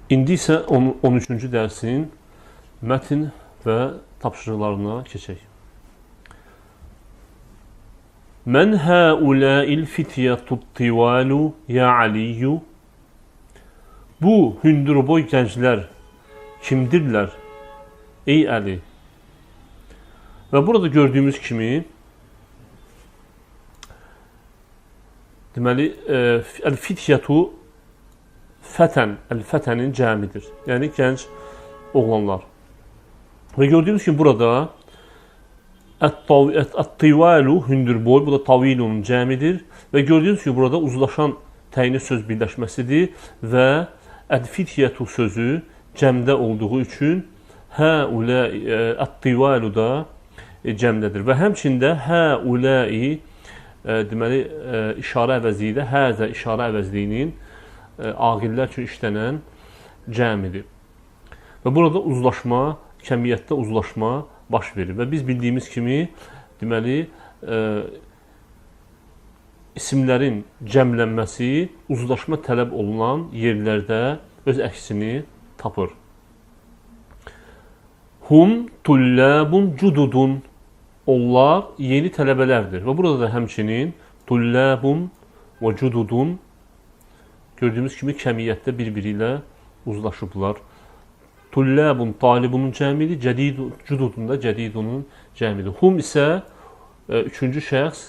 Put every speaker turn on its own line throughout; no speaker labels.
İndi isə 13-cü dərsin mətn və tapşırıqlarına keçək. Mən həuləil fityətut tivalu ya Aliyyü. Bu hündürboy gənclər kimdirlər, ey Əli? Və burada gördüyümüz kimi deməli el-fityətu fətən, el-fətənin cəmidir. Yəni gənc oğlanlar. Və gördüyümüz kimi burada ət-tivalu hündürboy, bu da tavilunun cəmidir. Və gördüyünüz kimi burada uzlaşan təyini söz birləşməsidir və ət-fityətu sözü cəmdə olduğu üçün ət-tivalu da cəmdədir. Və həmçində həuləi deməli işarə əvəzliyi də həzə işarə əvəzliyinin aqillər üçün işlənən cəmidir. Və burada uzlaşma, kəmiyyətdə uzlaşma baş verir. Və biz bildiyimiz kimi deməli isimlərin cəmlənməsi uzlaşma tələb olunan yerlərdə öz əksini tapır. Hum tullabun cududun. Onlar yeni tələbələrdir. Və burada da həmçinin tullabun və cududun gördüyümüz kimi kəmiyyətdə bir-biri ilə uzlaşıblar. Tullabun talibunun cəmidir, cududun da cədidunun cəmidir. Hum isə üçüncü şəxs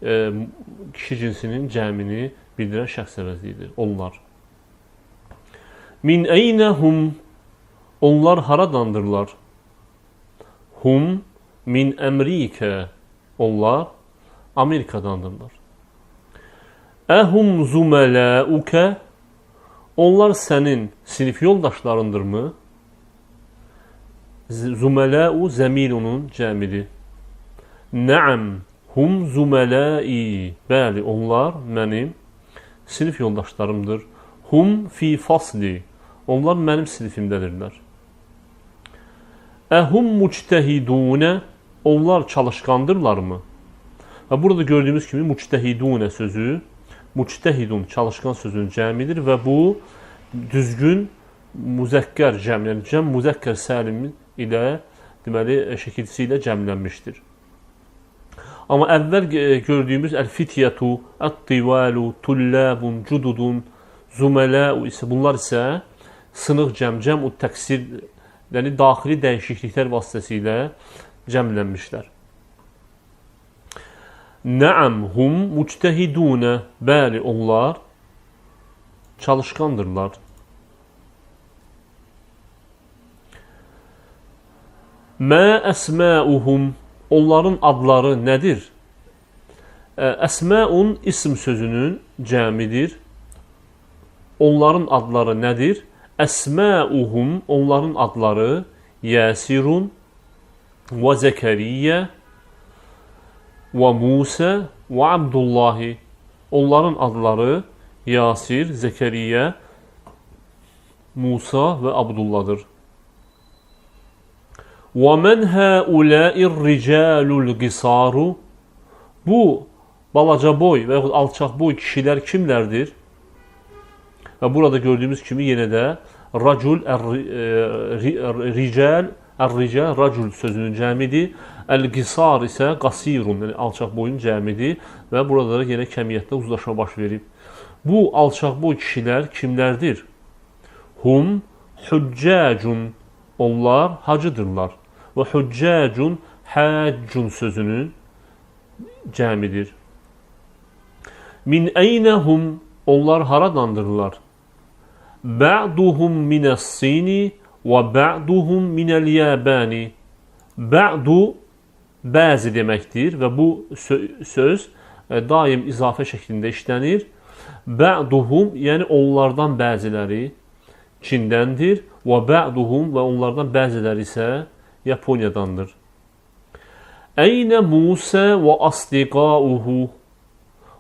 kişi cinsinin cəmini bildirən şəxs əvəzliyidir. Onlar. Min əynəhum. Onlar haradandırlar? Hum min Əmrikə. Onlar Amerikadandırlar. Əhum zumələukə. Onlar sənin sinif yoldaşlarındırmı? Zumələu zəmilunun cəmidir. Nəəm hum zumələi. Bəli, onlar mənim sinif yoldaşlarımdır. Hum fi fasli. Onlar mənim sinifimdədirlər. Əhum muctəhidunə. Onlar çalışqandırlarmı? Və burada gördüyümüz kimi muctəhidunə sözü muctəhidun çalışqan sözünün cəmidir və bu düzgün müzəkkər cəm, yəni cəm müzəkkər səlim ilə deməli şəkilçisi ilə cəmlənmişdir. Amma əvvəl gördüyümüz el-fityətu, ət-tivalu, tullabun, cududun, zuməlau isə bunlar isə sınıq cəm, təksir, yəni daxili dəyişikliklər vasitəsilə cəmlənmişlər. Nəəm hum muctəhidunə. Bəli, onlar çalışqandırlar. Mə əsməuhum. Onların adları nədir? Əsməun ism sözünün cəmidir. Onların adları nədir? Əsməuhum. Onların adları Yəsirun və Zəkəriyyə və Musə və Abdullahi. Onların adları Yasir, Zəkəriyyə, Musa və Abdullahdır. Və mən həuləir ricalul qisaru. Bu balaca boy və yaxud alçaq boy kişilər kimlərdir? Və burada gördüyümüz kimi yenə də racul, rical, ər-rical, racul sözünün cəmidir. Əl-qisar isə qasirun, yəni alçaq boyun cəmidir və burada da yenə kəmiyyətdə uzlaşma baş verib. Bu alçaq boy kişilər kimlərdir? Hum hüccəcun. Onlar hacıdırlar. Və hüccəcun həccun sözünün cəmidir. Min əynəhum. Onlar haradandırlar? Bə'duhum minəs-sini və bə'duhum minəl-yəbani. Bə'du bəzi deməkdir və bu söz daim izafə şəklində işlənir. Bə'duhum, yəni onlardan bəziləri Çindəndir və bə'duhum və onlardan bəziləri isə Yaponiyadandır. Əynə Musə və asdiqauhu.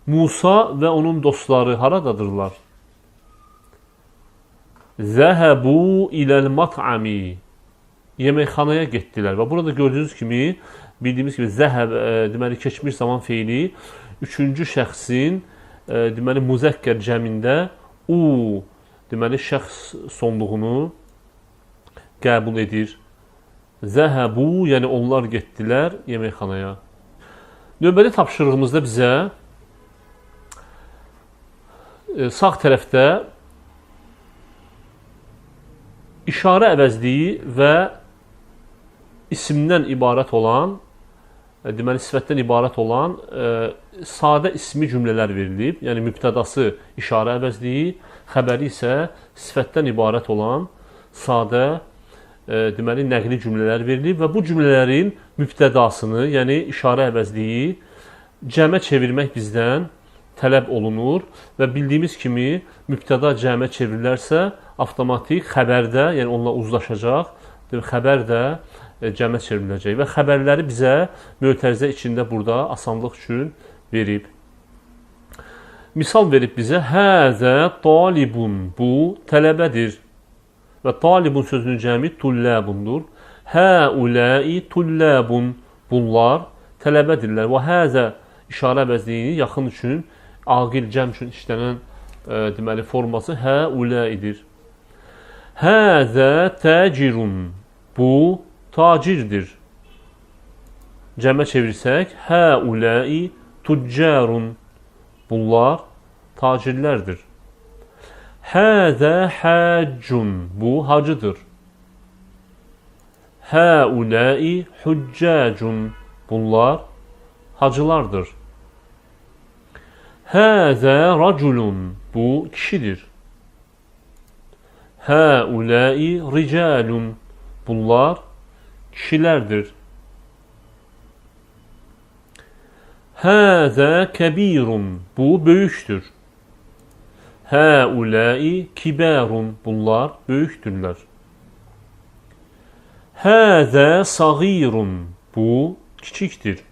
Musa və onun dostları haradadırlar? Zəhəbu iləl-mat'ami. Yeməkxanaya getdilər. Və burada gördüyünüz kimi, bildiyimiz kimi zəhəb, deməli, keçmiş zaman feili üçüncü şəxsin deməli, müzəkkər cəmində u deməli, şəxs sonluğunu qəbul edir. Zəhəbu, yəni onlar getdilər yeməkxanaya. Növbəli tapşırığımızda bizə sağ tərəfdə işarə əvəzliyi və isimdən ibarət olan, deməli, sifətdən ibarət olan sadə ismi cümlələr verilib. Yəni, mübtədası işarə əvəzliyi, xəbəri isə sifətdən ibarət olan sadə, deməli, nəqli cümlələr verilib və bu cümlələrin mübtədasını, yəni işarə əvəzliyi cəmə çevirmək bizdən tələb olunur və bildiyimiz kimi mübtəda cəmə çevrilərsə, avtomatik xəbərdə, yəni onunla uzlaşacaq, xəbər də cəmə çevriləcək və xəbərləri bizə mötərizə içində burada asanlıq üçün verib. Misal verib bizə, həzə talibun, bu tələbədir və talibun sözünün cəmi tulləbundur. Həuləi tulləbun, bunlar tələbədirlər və həzə işarə əvəzliyini yaxın üçün, aqil cəm üçün işlənən deməli, forması həuləidir. Həzə təcirun, bu tacirdir. Cəmə çevirsək, həuləi tüccərun, bunlar tacirlərdir. Həzə həccun, bu hacıdır. Həuləi hüccəcun, bunlar hacılardır. Həzə raculun, bu kişidir. Həuləi ricalun, bunlar kişilərdir. Həzə kəbirun, bu böyükdür. Həuləi kibarun, bunlar böyükdürlər. Həzə sağirun, bu kiçikdir.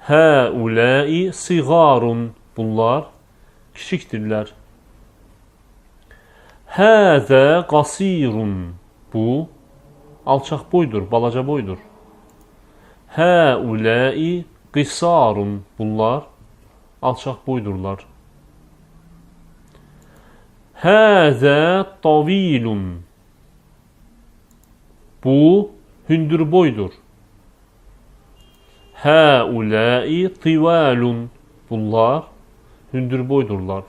Həuləi siğarun, bunlar kiçikdirlər. Həzə qasirun, bu alçaq boydur, balaca boydur. Həuləi qisarun, bunlar alçaq boydurlar. Həzə tavilun, bu hündür boydur. Həuləi tivalun, bunlar hündür boydurlar.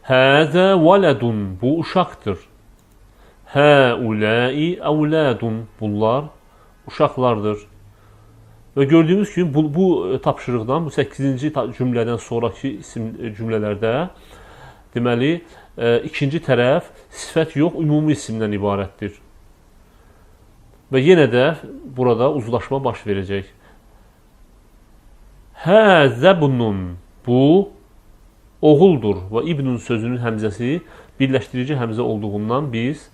Həzə valadun, bu uşaqdır. Həuləi əvladun, bunlar uşaqlardır. Və gördüyümüz kimi bu tapşırıqdan, bu 8-ci cümlədən sonraki isim cümlələrdə deməli, ikinci tərəf sifət yox, ümumi isimdən ibarətdir. Və yenə də burada uzlaşma baş verəcək. Həzəbnun, bu oğuldur və ibnun sözünün həmzəsi birləşdirici həmzə olduğundan biz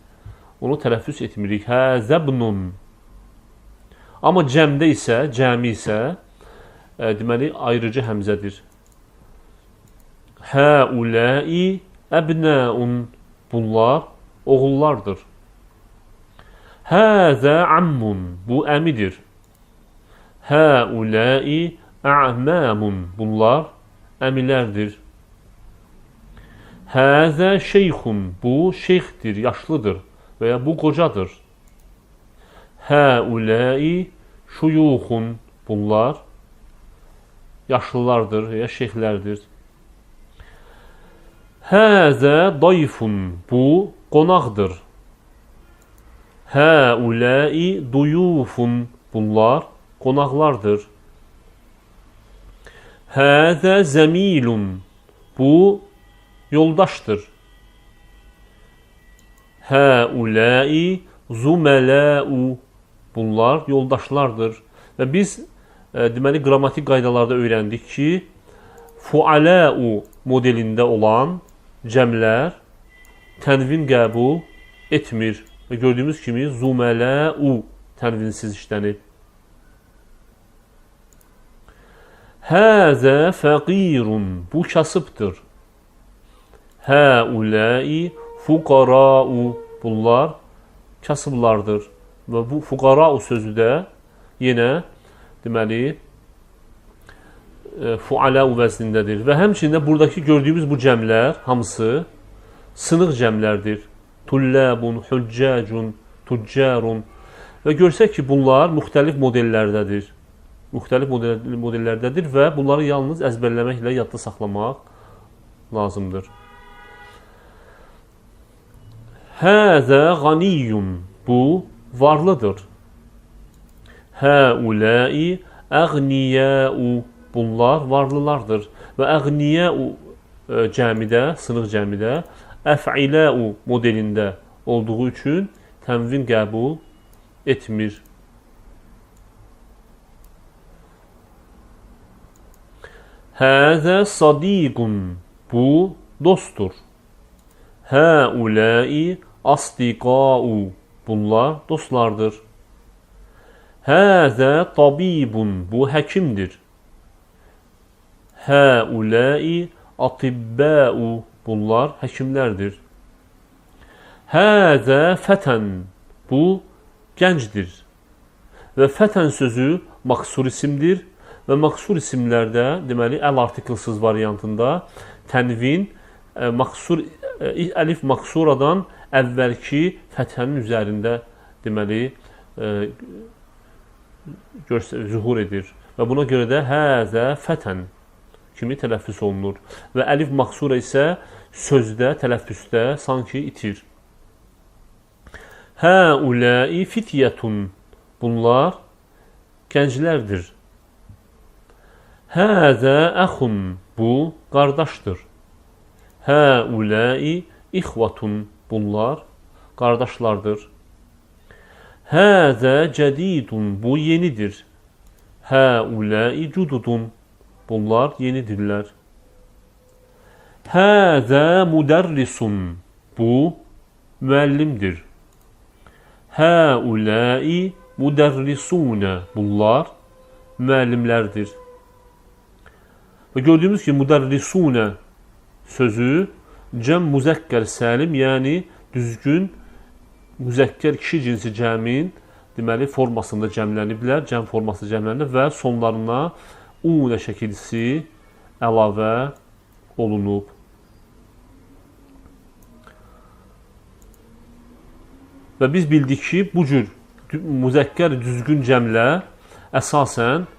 onu tələffüz etmirik. Həzəbnun. Amma cəmdə isə, cəmi isə deməli, ayrıcı həmzədir. Həuləi əbnəun, bunlar oğullardır. Həzə ammun, bu əmidir. Həuləi ə'məmun, bunlar əmilərdir. Həzə şeyxun, bu şeyxdir, yaşlıdır və ya bu qocadır. Həuləi şuyuxun, bunlar yaşlılardır və ya şeyxlərdir. Həzə dayfun, bu qonaqdır. Həuləi duyufun, bunlar qonaqlardır. Həzə zəmilun, bu yoldaşdır. Həuləi zumələu, bunlar yoldaşlardır. Və biz deməli, qrammatik qaydalarda öyrəndik ki, fualəu modelində olan cəmlər tənvin qəbul etmir. Və gördüyümüz kimi zumələu tənvinsiz işlənib. Həzə fəqirun, bu kasıbdır. Həuləi fuqarau, bunlar kasıblardır. Və bu fuqarau sözü də yenə deməli fuala vəznindədir. Və həmçində buradakı gördüyümüz bu cəmlər hamısı sınıq cəmlərdir. Tullabun, huccacun, tuccarun. Və görsək ki, bunlar müxtəlif modellərdədir. Müxtəlif modellərdədir və bunları yalnız əzbərləməklə yadda saxlamaq lazımdır. Həzə ğaniyyun. Bu varlıdır. Həuləi əğniyəu. Bunlar varlılardır. Və əğniyəu cəmidə, sınıq cəmidə əf'iləu modelində olduğu üçün tənvin qəbul etmir. Həzə sadiqun. Bu dostdur. Həuləi asdiqau. Bunlar dostlardır. Həzə tabibun. Bu həkimdir. Həuləi atibbau. Bunlar həkimlərdir. Həzə fətən. Bu gəncdir. Və fətən sözü maksur isimdir. Və maksur isimlərdə, deməli, əl artiklsız variantında tənvin əlif maksuradan əvvəlki fəthənin üzərində, deməli, zühur edir. Və buna görə də həzə fətən kimi tələffüz olunur. Və əlif maksura isə sözdə, tələffüzdə sanki itir. Həuləi fityətun. Bunlar gənclərdir. Həzə əxun. Bu qardaşdır. Həuləi ixvatun. Bunlar qardaşlardır. Həzə cədidun. Bu yenidir. Həuləi cududun. Bunlar yenidirlər. Həzə müdərrisun. Bu müəllimdir. Həuləi müdərrisunə. Bunlar müəllimlərdir. Və gördüyümüz ki, müdərrisunə sözü cəm müzəkkər səlim, yəni düzgün müzəkkər kişi cinsi cəmin deməli formasında cəmləniblər, cəm forması cəmlənib və sonlarına unə şəkilsi əlavə olunub. Və biz bildik ki, bu cür müzəkkər düzgün cəmlər əsasən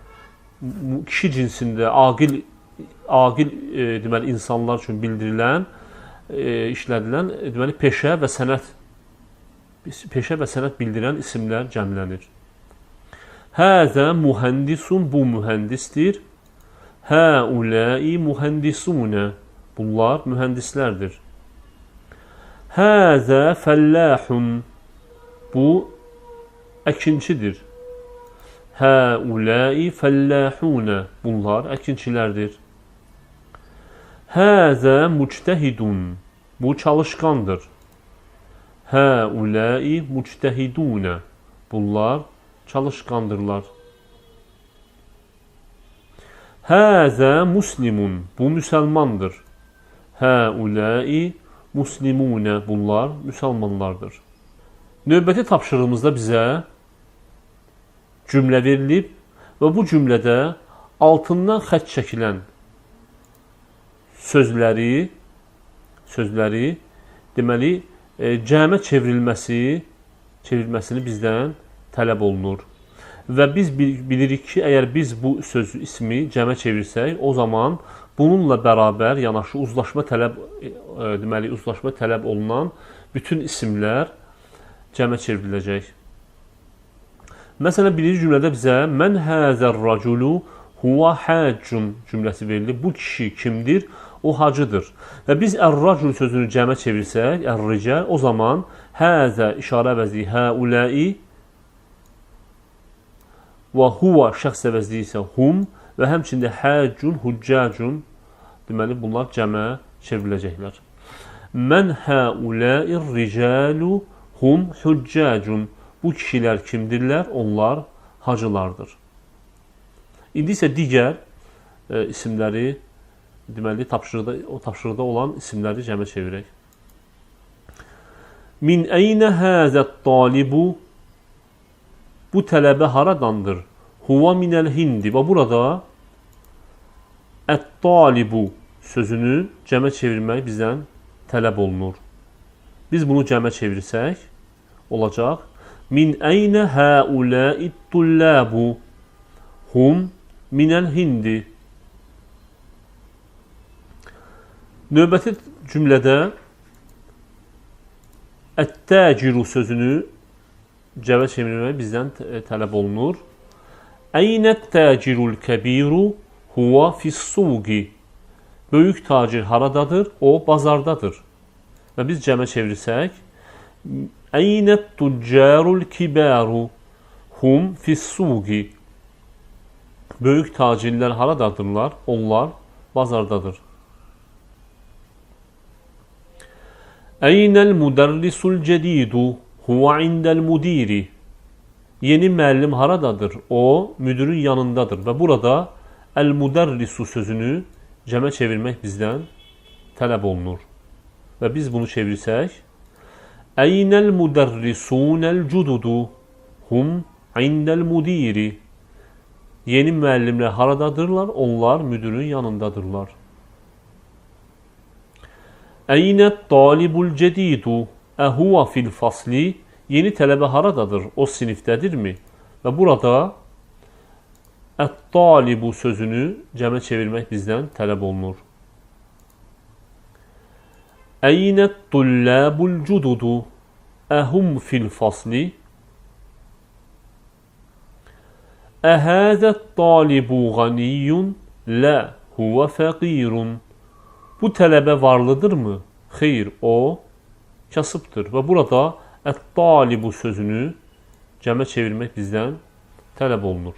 kişi cinsində aqil deməli insanlar üçün bildirilən, işlədilən deməli peşə və sənət bildirən isimlər cəmlənir. Həzə mühəndisun. Bu mühəndisdir. Həuləi mühəndisunə. Bunlar mühəndislərdir. Həzə fəlləhun. Bu əkinçidir. Həuləi fəlləhunə. Bunlar əkinçilərdir. Həzə müctəhidun. Bu çalışqandır. Həuləi müctəhidunə. Bunlar çalışqandırlar. Həzə muslimun. Bu müsəlmandır. Həuləi muslimunə. Bunlar müsəlmanlardır. Növbəti tapşırığımızda bizə cümlə verilib və bu cümlədə altından xətt çəkilən sözləri deməli cəmə çevrilməsini bizdən tələb olunur. Və biz bilirik ki, əgər biz bu söz ismi cəmə çevirsək, o zaman bununla bərabər yanaşı uzlaşma tələb olunan bütün isimlər cəmə çevriləcək. Məsələn, birinci cümlədə bizə mən həzər raculu huva həccun cümləsi verilir. Bu kişi kimdir? O hacıdır. Və biz ər-racul sözünü cəmə çevirsək, ər-ricəl, o zaman həzə işarə əvəzliyi həuləi və huva şəxs əvəzliyi isə hum və həmçində həccun, huccacun deməli bunlar cəmə çevriləcəklər. Mən həuləi ricalu hum huccacun. Bu kişilər kimdirlər? Onlar hacılardır. İndi isə digər isimləri deməli tapşırıqda olan isimləri cəmə çevirək. Min əynə həzət talibu. Bu tələbə haradandır? Huva minəl hindi. Və burada ət-talibu sözünü cəmə çevirmək bizdən tələb olunur. Biz bunu cəmə çevirsək, olacaq. Min əynə həuləid-tullabu hum minəl-hindi. Növbəti cümlədə ət-təciru sözünü cəmə çevirmək bizdən tələb olunur. Əynət-təcirul kəbiru huva fis-suqi. Böyük tacir haradadır? O, bazardadır. Və biz cəmə çevirsək, Əynət-tuccarul kibaru hum fis-suqi. Böyük tacirlər haradadırlar? Onlar bazardadır. Əynəl-mudarrisul cədidu huva indəl-mudiri. Yeni müəllim haradadır? O, müdürün yanındadır. Və burada əl-mudarrisu sözünü cəmə çevirmək bizdən tələb olunur. Və biz bunu çevirsək, Əynəl-mudarrisunəl cududu hum indəl-mudiri. Yeni müəllimlər haradadırlar? Onlar müdürün yanındadırlar. Əynət-talibul cədidu əhuva fil-fasli. Yeni tələbə haradadır? O sinifdədirmi? Və burada ət-talibu sözünü cəmə çevirmək bizdən tələb olunur. Əynət-tullabul cududu əhum fil-fasli. Əhəzət-talibu ğaniyyun lə huvə fəqirun. Bu tələbə varlıdırmı? Xeyr, o kasıbdır. Və burada ət-talibu sözünü cəmə çevirmək bizdən tələb olunur.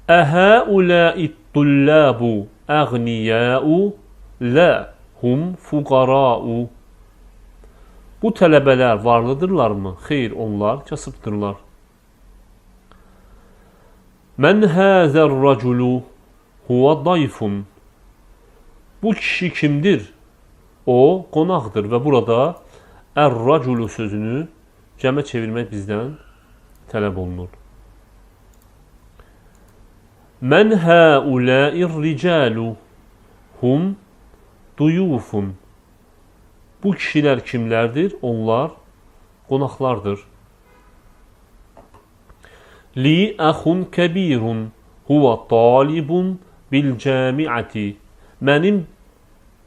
Əhəuləid-tullabu əğniyəu lə hum fuqarau. Bu tələbələr varlıdırlarmı? Xeyr, onlar kasıbdırlar. Mən həzər-raculu huva dayfun. Bu kişi kimdir? O, qonaqdır və burada ər-raculu sözünü cəmə çevirmək bizdən tələb olunur. Mən həuləir-ricalu hum duyufun. Bu kişilər kimlərdir? Onlar qonaqlardır. Li əxun kəbirun huva talibun bil-cəmiəti. Mənim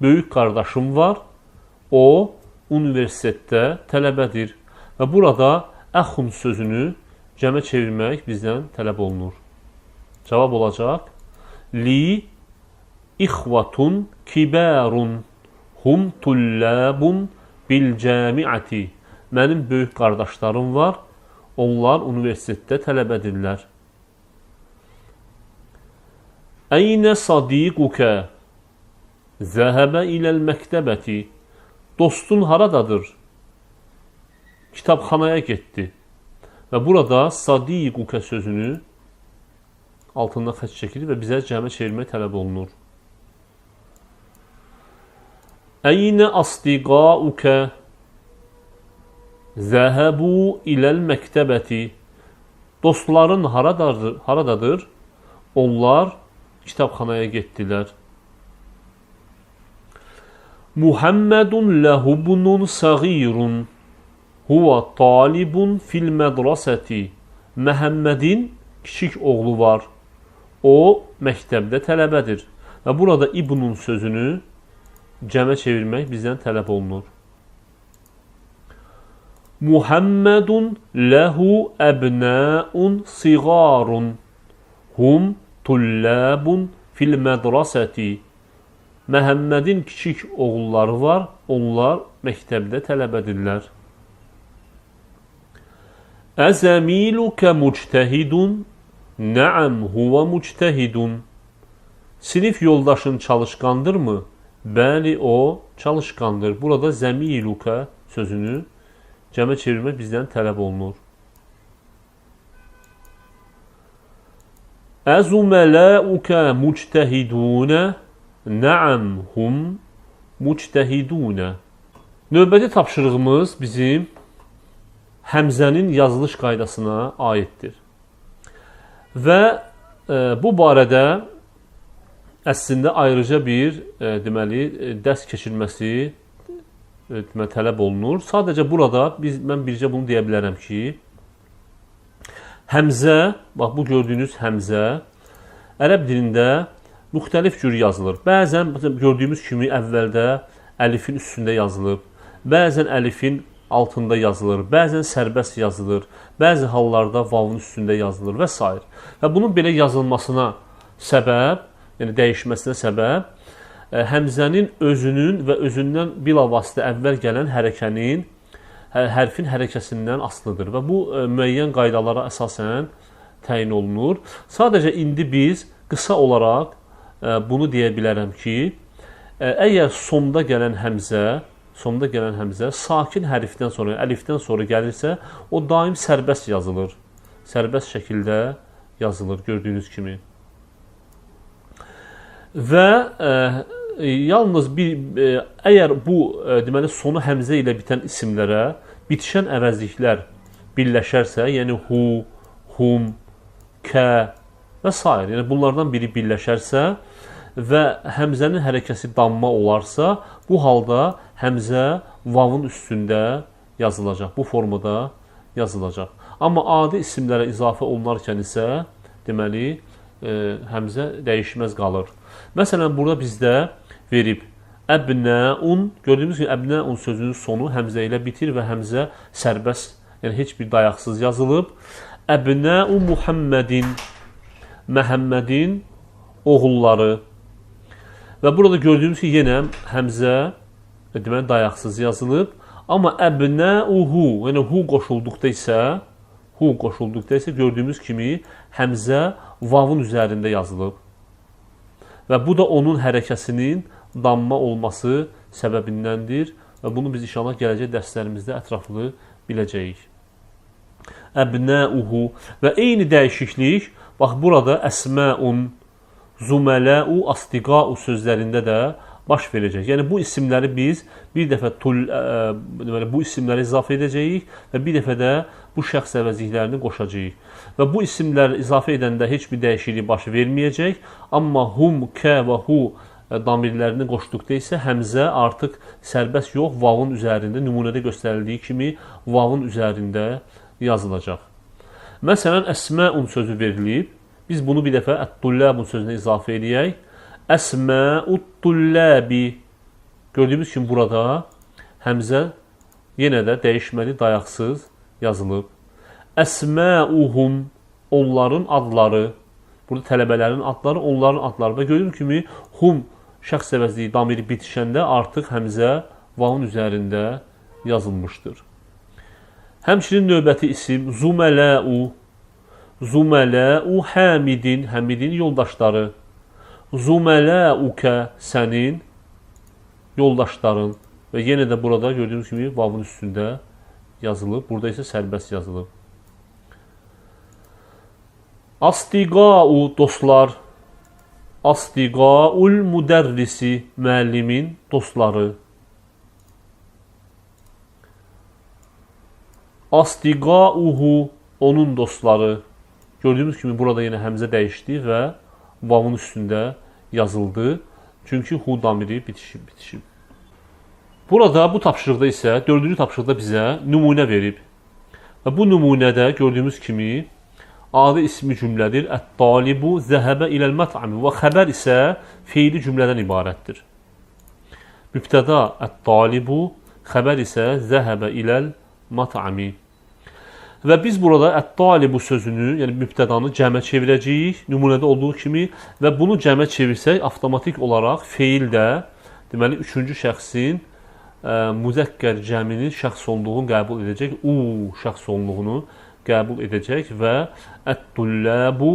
böyük qardaşım var. O, universitetdə tələbədir. Və burada əxun sözünü cəmə çevirmək bizdən tələb olunur. Cavab olacaq. Li ixvatun kibarun hum tullabun bil-cəmiəti. Mənim böyük qardaşlarım var. Onlar universitetdə tələbədirlər. Əynə sadiquka zəhəbə iləl-məktəbəti. Dostun haradadır? Kitabxanaya getdi. Və burada sadiquka sözünü altında xətt çəkilir və bizə cəmə çevirmək tələb olunur. Əynə asdiqauka zəhəbu iləl-məktəbəti. Dostların haradadır? Onlar kitabxanaya getdilər. Muhammedun ləhubnun səğirun huva talibun fil-mədrasəti. Məhəmmədin kiçik oğlu var. O, məktəbdə tələbədir. Və burada ibnun sözünü cəmə çevirmək bizdən tələb olunur. Muhammedun ləhu əbnəun siğarun hum tullabun fil-mədrasəti. Məhəmmədin kiçik oğulları var, onlar məktəbdə tələbədirlər. Əzəmilukə müctəhidun, nəəm huvə müctəhidun. Sinif yoldaşın çalışqandırmı? Bəli, o çalışqandır. Burada zəmilukə sözünü cəmə çevirmək bizdən tələb olunur. Əzumələukə müctəhidunə, nəəm hum müctəhidunə. Növbəti tapşırığımız bizim həmzənin yazılış qaydasına aiddir. Və bu barədə əslində ayrıca bir deməli dərs keçirilməsi deməli tələb olunur. Sadəcə burada mən bircə bunu deyə bilərəm ki, həmzə, bax bu gördüyünüz həmzə ərəb dilində müxtəlif cür yazılır. Bəzən gördüyümüz kimi əvvəldə əlifin üstündə yazılıb, bəzən əlifin altında yazılır, bəzən sərbəst yazılır, bəzi hallarda vavun üstündə yazılır və s. Və bunun belə yazılmasına səbəb, yəni dəyişməsinə səbəb, həmzənin özünün və özündən bilavasitə əvvəl gələn hərəkənin, hərfin hərəkəsindən asılıdır və bu müəyyən qaydalara əsasən təyin olunur. Sadəcə indi biz qısa olaraq bunu deyə bilərəm ki, əgər sonda gələn həmzə sakin hərfdən sonra, əlifdən sonra gəlirsə, o daim sərbəst yazılır. Sərbəst şəkildə yazılır, gördüyünüz kimi. Və yalnız əgər bu deməli sonu həmzə ilə bitən isimlərə bitişən əvəzliklər birləşərsə, yəni hu, hum, kə və s. yəni bunlardan biri birləşərsə və həmzənin hərəkəsi damma olarsa, bu halda həmzə vavun üstündə yazılacaq, bu formada yazılacaq. Amma adi isimlərə izafə olunarkən isə deməli həmzə dəyişməz qalır. Məsələn, burada bizdə verib əbnəun, gördüyümüz kimi əbnəun sözünün sonu həmzə ilə bitir və həmzə sərbəst, yəni heç bir dayaqsız yazılıb. Əbnəu Muhammedin, Məhəmmədin oğulları. Və burada gördüyümüz ki, yenə həmzə deməli dayaqsız yazılıb. Amma əbnəuhu, yəni hu qoşulduqda isə gördüyümüz kimi həmzə vavun üzərində yazılıb. Və bu da onun hərəkəsinin damma olması səbəbindəndir və bunu biz inşallah gələcək dərslərimizdə ətraflı biləcəyik. Əbnəuhu və eyni dəyişiklik, bax burada əsməun, zumələu, astiqau sözlərində də baş verəcək. Yəni bu isimləri biz bir dəfə bu isimləri izafə edəcəyik və bir dəfə də bu şəxs əvəzliklərini qoşacağıq. Və bu isimləri izafə edəndə heç bir dəyişiklik baş verməyəcək. Amma hum, kə və hu damirlərini qoşduqda isə həmzə artıq sərbəst yox, vavun üzərində, nümunədə göstərildiyi kimi vavun üzərində yazılacaq. Məsələn, əsməun sözü verilib. Biz bunu bir dəfə ət-tulləbun sözünə izafə edək. Əsməut-tulləbi. Gördüyümüz kimi burada həmzə yenə də dəyişməli, dayaqsız yazılıb. Əsməuhum, onların adları. Burada tələbələrin adları, onların adları. Və gördüyüm kimi hum şəxs əvəzliyi damiri bitişəndə artıq həmzə vavun üzərində yazılmışdır. Həmçinin növbəti isim zumələu. Zumələu həmidin, həmidin yoldaşları. Zumələukə, sənin yoldaşların. Və yenə də burada gördüyünüz kimi vavun üstündə yazılıb. Burada isə sərbəst yazılıb. Astiqau, dostlar. Astiqaul müdərrisi, müəllimin dostları. Astiqauhu, onun dostları. Gördüyümüz kimi burada yenə həmzə dəyişdi və vavun üstündə yazıldı. Çünki hu damiri bitişib. Burada bu tapşırıqda isə, 4-cü tapşırıqda bizə nümunə verib. Və bu nümunədə gördüyümüz kimi adi ismi cümlədir. Ət-talibu zəhəbə iləl-mət'ami və xəbər isə feili cümlədən ibarətdir. Mübtəda ət-talibu, xəbər isə zəhəbə iləl-mət'ami. Və biz burada ət-talibu sözünü, yəni mübtədanı cəmə çevirəcəyik, nümunədə olduğu kimi və bunu cəmə çevirsək, avtomatik olaraq feil də, deməli, 3-cü şəxsin müzəkkər cəminin şəxs olduğunu qəbul edəcək, şəxs olduğunu qəbul edəcək və ət-tulləbu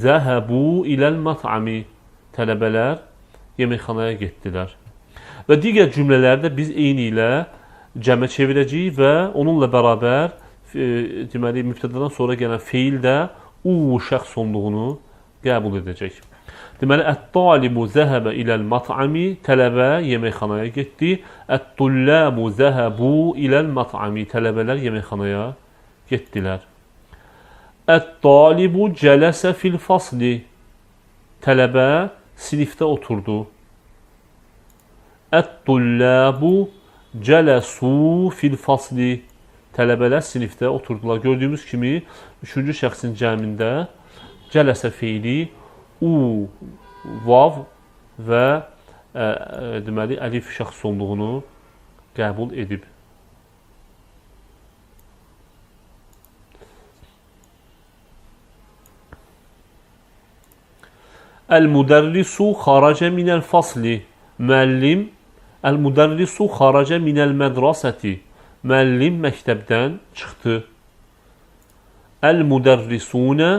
zəhəbu iləl-mət'ami, tələbələr yeməkxanaya getdilər. Və digər cümlələri də biz eyni ilə cəmə çevirəcəyik və onunla bərabər deməli, mübtədadan sonra gələn feil də şəxs olduğunu qəbul edəcək. Deməli, ət-talibu zəhəbə iləl-mət'ami, tələbə yeməkxanaya getdi. Ət-tulləbu zəhəbu iləl-mət'ami, tələbələr yeməkxanaya getdilər. Ət-talibu cələsə fil-fasli, tələbə sinifdə oturdu. Ət-tullabu cələsu fil fasli. Tələbələr sinifdə oturdular. Gördüyümüz kimi, üçüncü şəxsin cəmində cələsə feili u, vav və deməli, əlif şəxs olduğunu qəbul edib. Əl-müdərrisu xaracə minəl fasli. Müəllim, əl-müdərrisu xaracə minəl mədrasəti. Müəllim məktəbdən çıxdı. Əl-müdərrisunə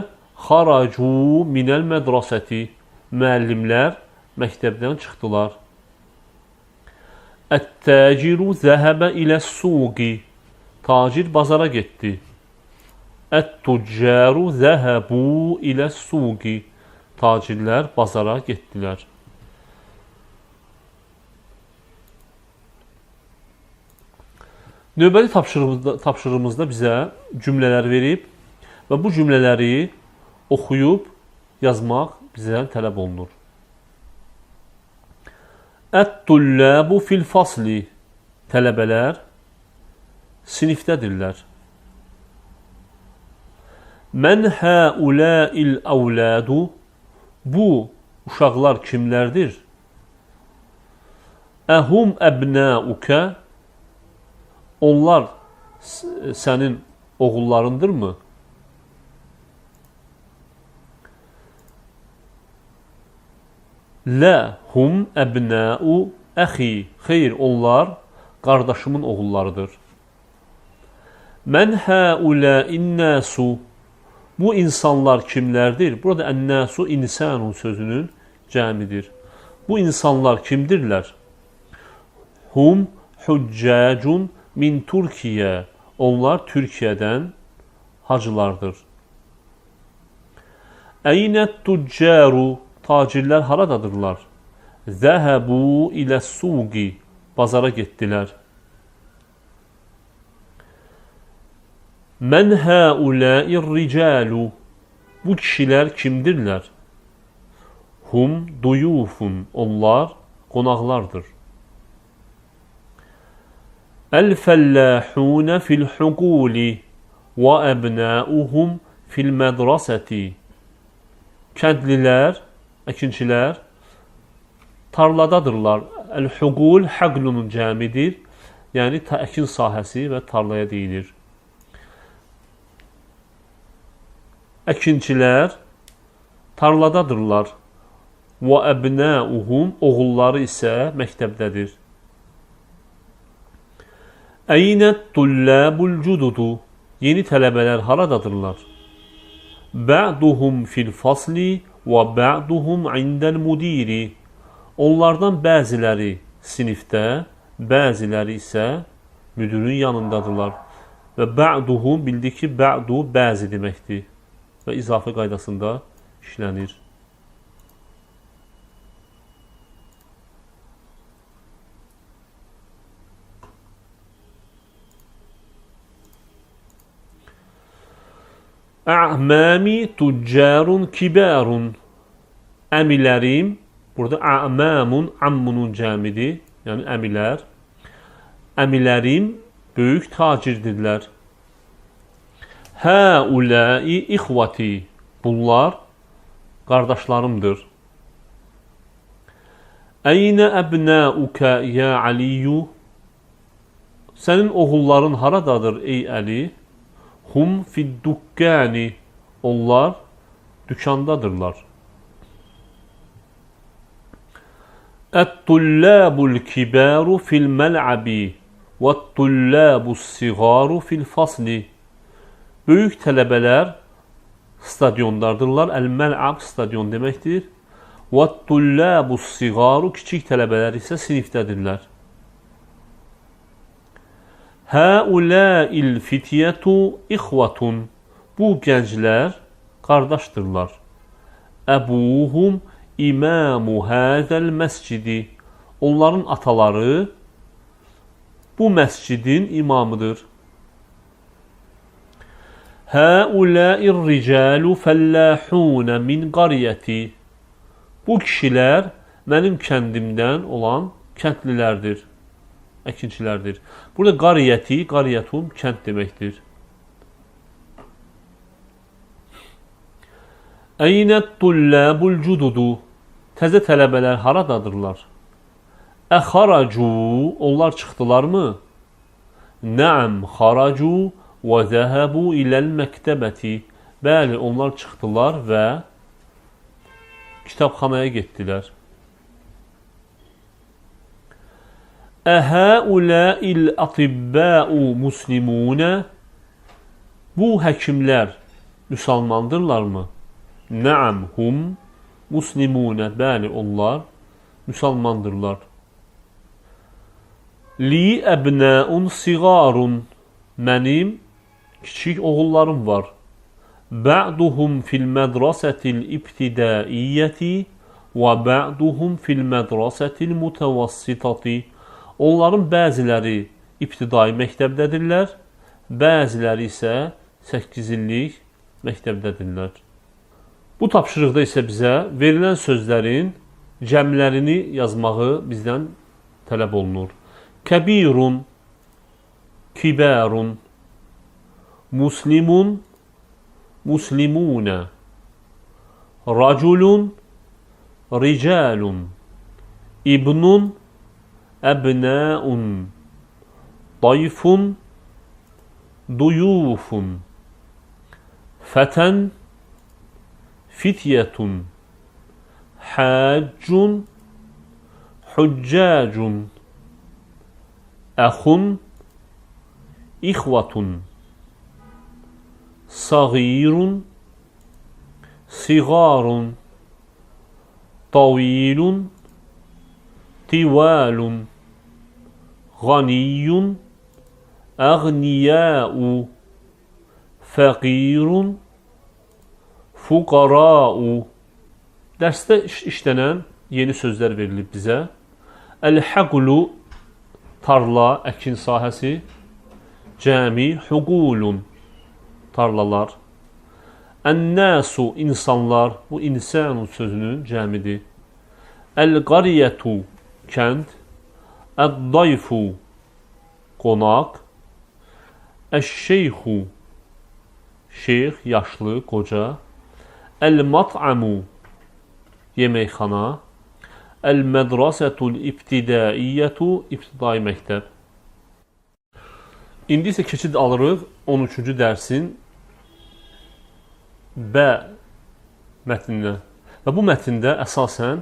xaracu minəl mədrasəti. Müəllimlər məktəbdən çıxdılar. Ət-təciru zəhəbə iləs-suqi. Tacir bazara getdi. Ət-tuccaru zəhəbu iləs-suqi. Tacirlər bazara getdilər. Növbəli tapşırığımızda bizə cümlələr verib və bu cümlələri oxuyub yazmaq bizə tələb olunur. Ət-tullabu fil fasli. Tələbələr sinifdədirlər. Mən həuləil əvlədu. Bu uşaqlar kimlərdir? Əhum əbnəukə. Onlar sənin oğullarındırmı? Lə hum əbnəu əxi. Xeyr, onlar qardaşımın oğullarıdır. Mən həuləin nəsu. Bu insanlar kimlərdir? Burada ən-nəsu insanun sözünün cəmidir. Bu insanlar kimdirlər? Hum huccacun min Türkiyə. Onlar Türkiyədən hacılardır. Əynət tuccaru. Tacirlər haradadırlar? Zəhəbu iləs-suqi. Bazara getdilər. Mən həuləir ricalu. Bu kişilər kimdirlər? Hum duyufun. Onlar qonaqlardır. Əl-fəlləhunə fil-huquli və əbnəuhum fil-mədrasəti. Kəndlilər, əkinçilər tarladadırlar. Əl-huqul həqlunun cəmidir. Yəni, əkin sahəsi və tarlaya deyilir. Əkinçilər tarladadırlar. Və əbnəuhum, oğulları isə məktəbdədir. Əynət tullabul cududu. Yeni tələbələr haradadırlar? Bə'duhum fil fasli və bə'duhum indəl mudiri. Onlardan bəziləri sinifdə, bəziləri isə müdürün yanındadırlar. Və bə'duhum bildik ki, bə'du bəzi deməkdir və izafə qaydasında işlənir. Ə'məmi tuccarun kibarun. Əmilərim, burada ə'məmun, ammunun cəmidir, yəni əmilər. Əmilərim böyük tacirdirlər. Həuləi ixvati. Bunlar qardaşlarımdır. Əynə əbnəukə yə Aliyyü. Sənin oğulların haradadır ey Əli? Hum fid-dukkani. Onlar dükandadırlar. Ət-tullabul kibaru fil-məl'abi vət-tullabus-sigaru fil-fasli. Böyük tələbələr stadiondardırlar. Əl-məl'ab stadion deməkdir. Vət-tullabus-sigaru kiçik tələbələr isə sinifdədirlər. Həuləil fityətu ixvatun. Bu gənclər qardaşdırlar. Əbuhum imamu həzəl məscidi. Onların ataları bu məscidin imamıdır. Həuləir ricalu fəlləhunə min qaryəti. Bu kişilər mənim kəndimdən olan kəndlilərdir, əkinçilərdir. Burada qariyəti, qariyətun kənd deməkdir. Əynət tulləbul cududu. Təzə tələbələr haradadırlar? Əxaracu, onlar çıxdılarmı? Nəam xaracu və zəhəbu iləl məktəbəti. Bəli, onlar çıxdılar və kitabxanaya getdilər. Əhəuləil atibbəu muslimunə. Bu həkimlər müsəlmandırlarmı? Nəam hum muslimunə. Bəli, onlar müsəlmandırlar. Li əbnəun siğarun. Mənim kiçik oğullarım var. Bə'duhum fil mədrasətil ibtidaiyyəti və bə'duhum fil mədrasətil mutavassitati. Onların bəziləri ibtidai məktəbdədirlər, bəziləri isə 8 illik məktəbdədirlər. Bu tapşırıqda isə bizə verilən sözlərin cəmlərini yazmağı bizdən tələb olunur. Kəbirun, kibarun, muslimun, muslimunə, raculun, ricalun, ibnun, əbnəun, dayfun, duyufun, fətən, fityətun, həccun, hüccəcun, əxun, ixvatun, sağirun, siğarun, tavilun, tivalun, ğaniyyun, əğniyəu, fəqirun, fuqarau. Dərsdə işlənən yeni sözlər verilib bizə. Əl-həqlu, tarla, əkin sahəsi. Cəmi, hüqulun, tarlalar. Ən-nəsu, insanlar. Bu insanu sözünün cəmidir. Əl-qariyətu, kənd. Əd-dayfu, qonaq. Əş-şeyxu, şeyx, yaşlı, qoca. Əl-mat'amu, yeməkxana. Əl-mədrasətul ibtidaiyyətu, ibtidai məktəb. İndi isə keçid alırıq 13-cü dərsin B mətninə. Və bu mətndə əsasən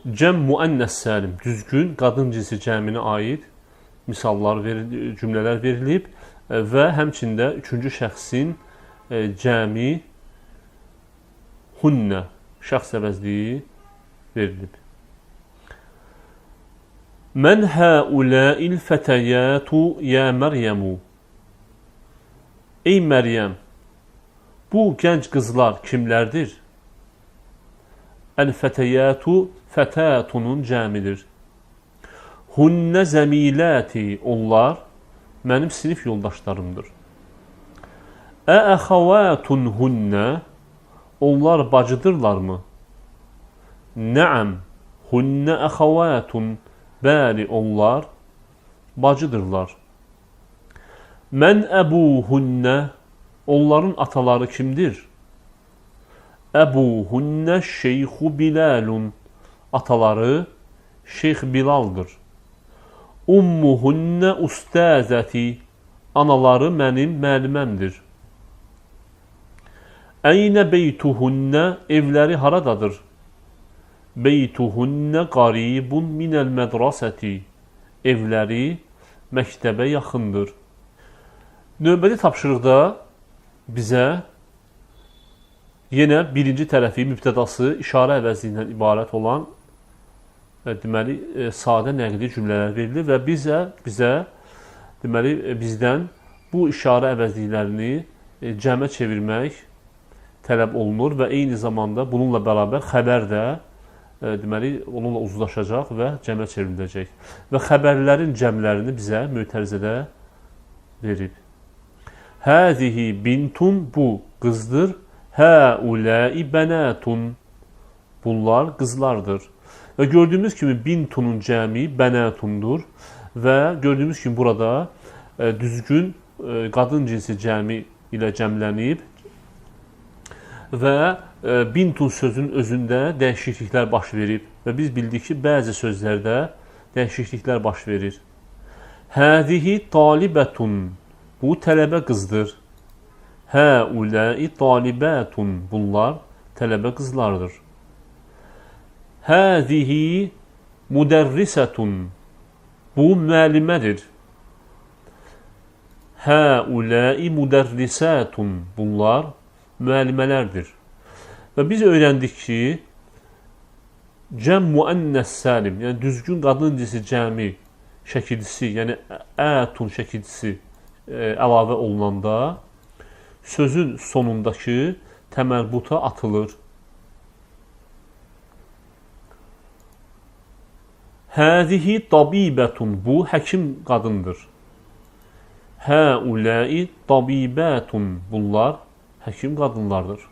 cəm müənnəs səlim, düzgün qadın cinsi cəminə aid misallar verilib, cümlələr verilib və həmçində üçüncü şəxsin cəmi hunnə, şəxs əvəzliyi verilib. Mən həuləil fətəyətu yə Məryəmu. Ey Məryəm, bu gənc qızlar kimlərdir? Əl-fətəyətu, fətətunun cəmidir. Hunnə zəmiləti, onlar mənim sinif yoldaşlarımdır. Əəxəvətun hunnə, onlar bacıdırlarmı? Nəam, hunnə əxəvətun, bəli, onlar bacıdırlar. Mən əbuhunnə, onların ataları kimdir? Əbuhunnə şeyxu Bilalun, ataları Şeyx Bilaldır. Ummuhunnə ustazəti, anaları mənim müəlliməmdir. Əynə beytuhunnə, evləri haradadır? Beytuhunnə qaribun minəl mədrasəti, evləri məktəbə yaxındır. Növbəti tapşırıqda bizə yenə birinci tərəfi, mübtədası işarə əvəzliyindən ibarət olan deməli, sadə nəqli cümlələr verilir və bizə deməli, bizdən bu işarə əvəzliklərini cəmə çevirmək tələb olunur və eyni zamanda bununla bərabər xəbər də deməli, onunla uzlaşacaq və cəmə çevriləcək. Və xəbərlərin cəmlərini bizə mötərizədə verib. Həzihi bintun, bu qızdır. Həuləi bənətun, Bunlar qızlardır. Və gördüyümüz kimi bintunun cəmi bənatundur və gördüyümüz kimi burada düzgün qadın cinsi cəmi ilə cəmlənib və bintun sözünün özündə dəyişikliklər baş verib və biz bildik ki, bəzi sözlərdə dəyişikliklər baş verir. Həzihi talibətun, bu tələbə qızdır. Həuləi talibətun, bunlar tələbə qızlardır. Həzihi müdərrisətun, bu müəllimədir. Həuləi müdərrisətun, bunlar müəllimələrdir. Və biz öyrəndik ki, cəm müənnəs səlim, yəni düzgün qadın cinsi cəmi şəkilcisi, yəni ətun şəkilcisi əlavə olunanda sözün sonundakı təmərbuta atılır. Həzihi tabibətun, bu həkim qadındır. Həuləi tabibətun, bunlar həkim qadınlardır.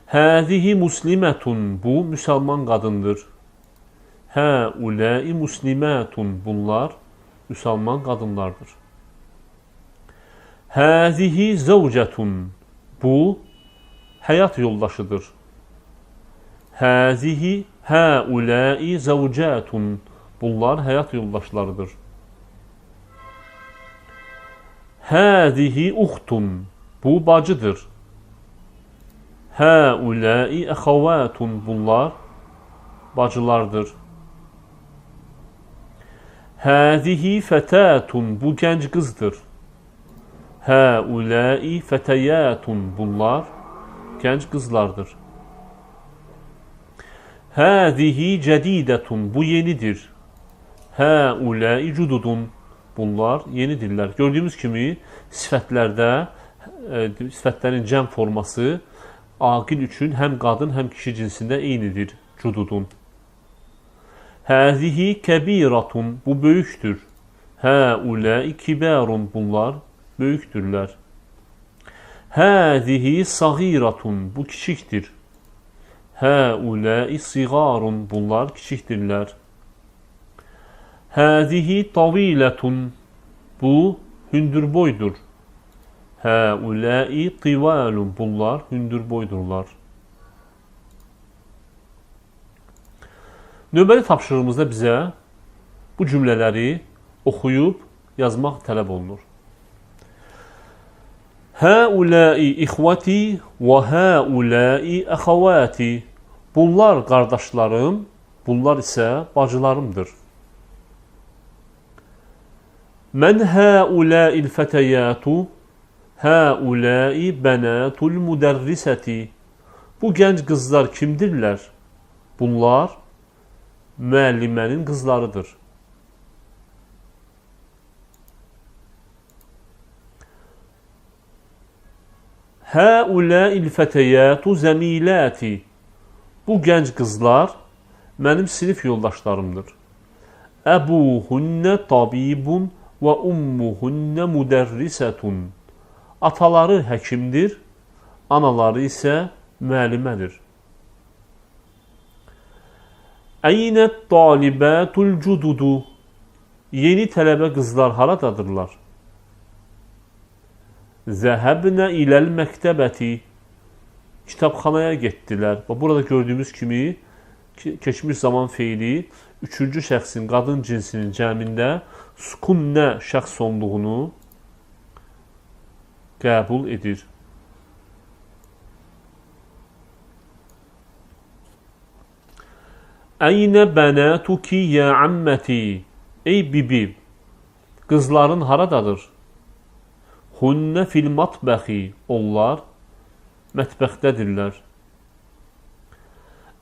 Həzihi muslimətun, bu müsəlman qadındır. Həuləi muslimətun, bunlar müsəlman qadınlardır. Həzihi zəvcətun, bu həyat yoldaşıdır. Həzihi həuləi zəvcətun, bunlar həyat yoldaşlarıdır. Həzihi uxtun, bu bacıdır. Həuləi əxəvətun, bunlar bacılardır. Həzihi fətətun, bu gənc qızdır. Həuləi fətəyətun, bunlar gənc qızlardır. Həzihi cədidətun, bu yenidir. Həuləi cududun, bunlar yenidirlər. Gördüyümüz kimi sifətlərdə, sifətlərin cəm forması aqil üçün həm qadın, həm kişi cinsində eynidir. Cududun. Həzihi kəbiratun, bu böyükdür. Həuləi kibarun, bunlar böyükdürlər. Həzihi sagiratun, bu kiçikdir. Həuləi sigarun, bunlar kiçikdirlər. Həzihi tavilətun, bu hündürboydur. Həuləi tivalun, bunlar hündürboydurlar. Növbəli tapşırığımızda bizə bu cümlələri oxuyub yazmaq tələb olunur. Həuləi ixvati və həuləi əxavati, bunlar qardaşlarım, bunlar isə bacılarımdır. Mən həuləil fətəyatu, həuləi bənatul müdərrisəti, bu gənc qızlar kimdirlər? Bunlar müəllimənin qızlarıdır. Həuləil fətəyatu zəmiləti, bu gənc qızlar mənim sinif yoldaşlarımdır. Əbuhunnə tabibun və ummuhunnə müdərrisətun, ataları həkimdir, anaları isə müəllimədir. Əynət talibətul cududu, yeni tələbə qızlar haradadırlar? Zəhəbnə iləl məktəbəti, kitabxanaya getdilər. Burada gördüyümüz kimi keçmiş zaman feili üçüncü şəxsin qadın cinsinin cəmində sukunnə şəxs olduğunu qəbul edir. Əynə bənətuki yə amməti, ey bibi, qızların haradadır? Hunnə fil matbəxi, onlar mətbəxdədirlər.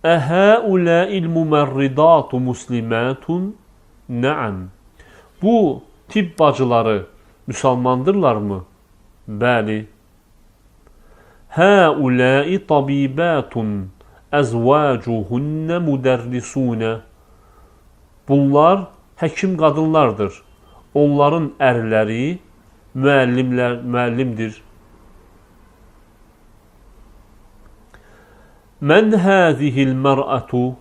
Əhəuləil mümərridatu muslimatun, nəəm. Bu tibb bacıları müsəlmandırlarmı? Bəli. Həuləi tabibatun, əzvacuhunnə müdərrisunə. Bunlar həkim qadınlardır. Onların ərləri müəllimdir. Mən hədihil mər'atu,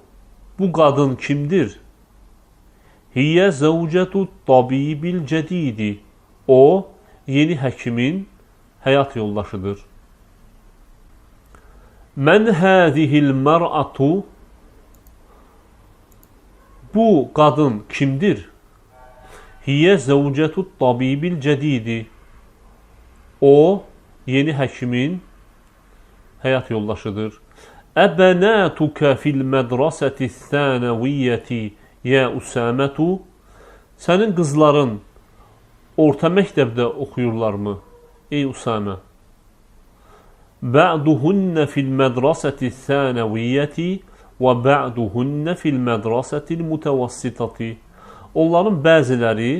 bu qadın kimdir? Hiyyə zəvcətu tabibil cədidi, o, yeni həkimin həyat yoldaşıdır. Mən hədihil mər'atu, bu qadın kimdir? Hiyyə zəvcətu tabibil cədidi, o, yeni həkimin həyat yoldaşıdır. Əbənətukə fil mədrasəti thənəviyyəti yə Üsamətu, sənin qızların orta məktəbdə oxuyurlarmı, ey Üsamə? Bə'duhunnə fil mədrasəti thənəviyyəti və bə'duhunnə fil mədrasətil mütəvassitati, onların bəziləri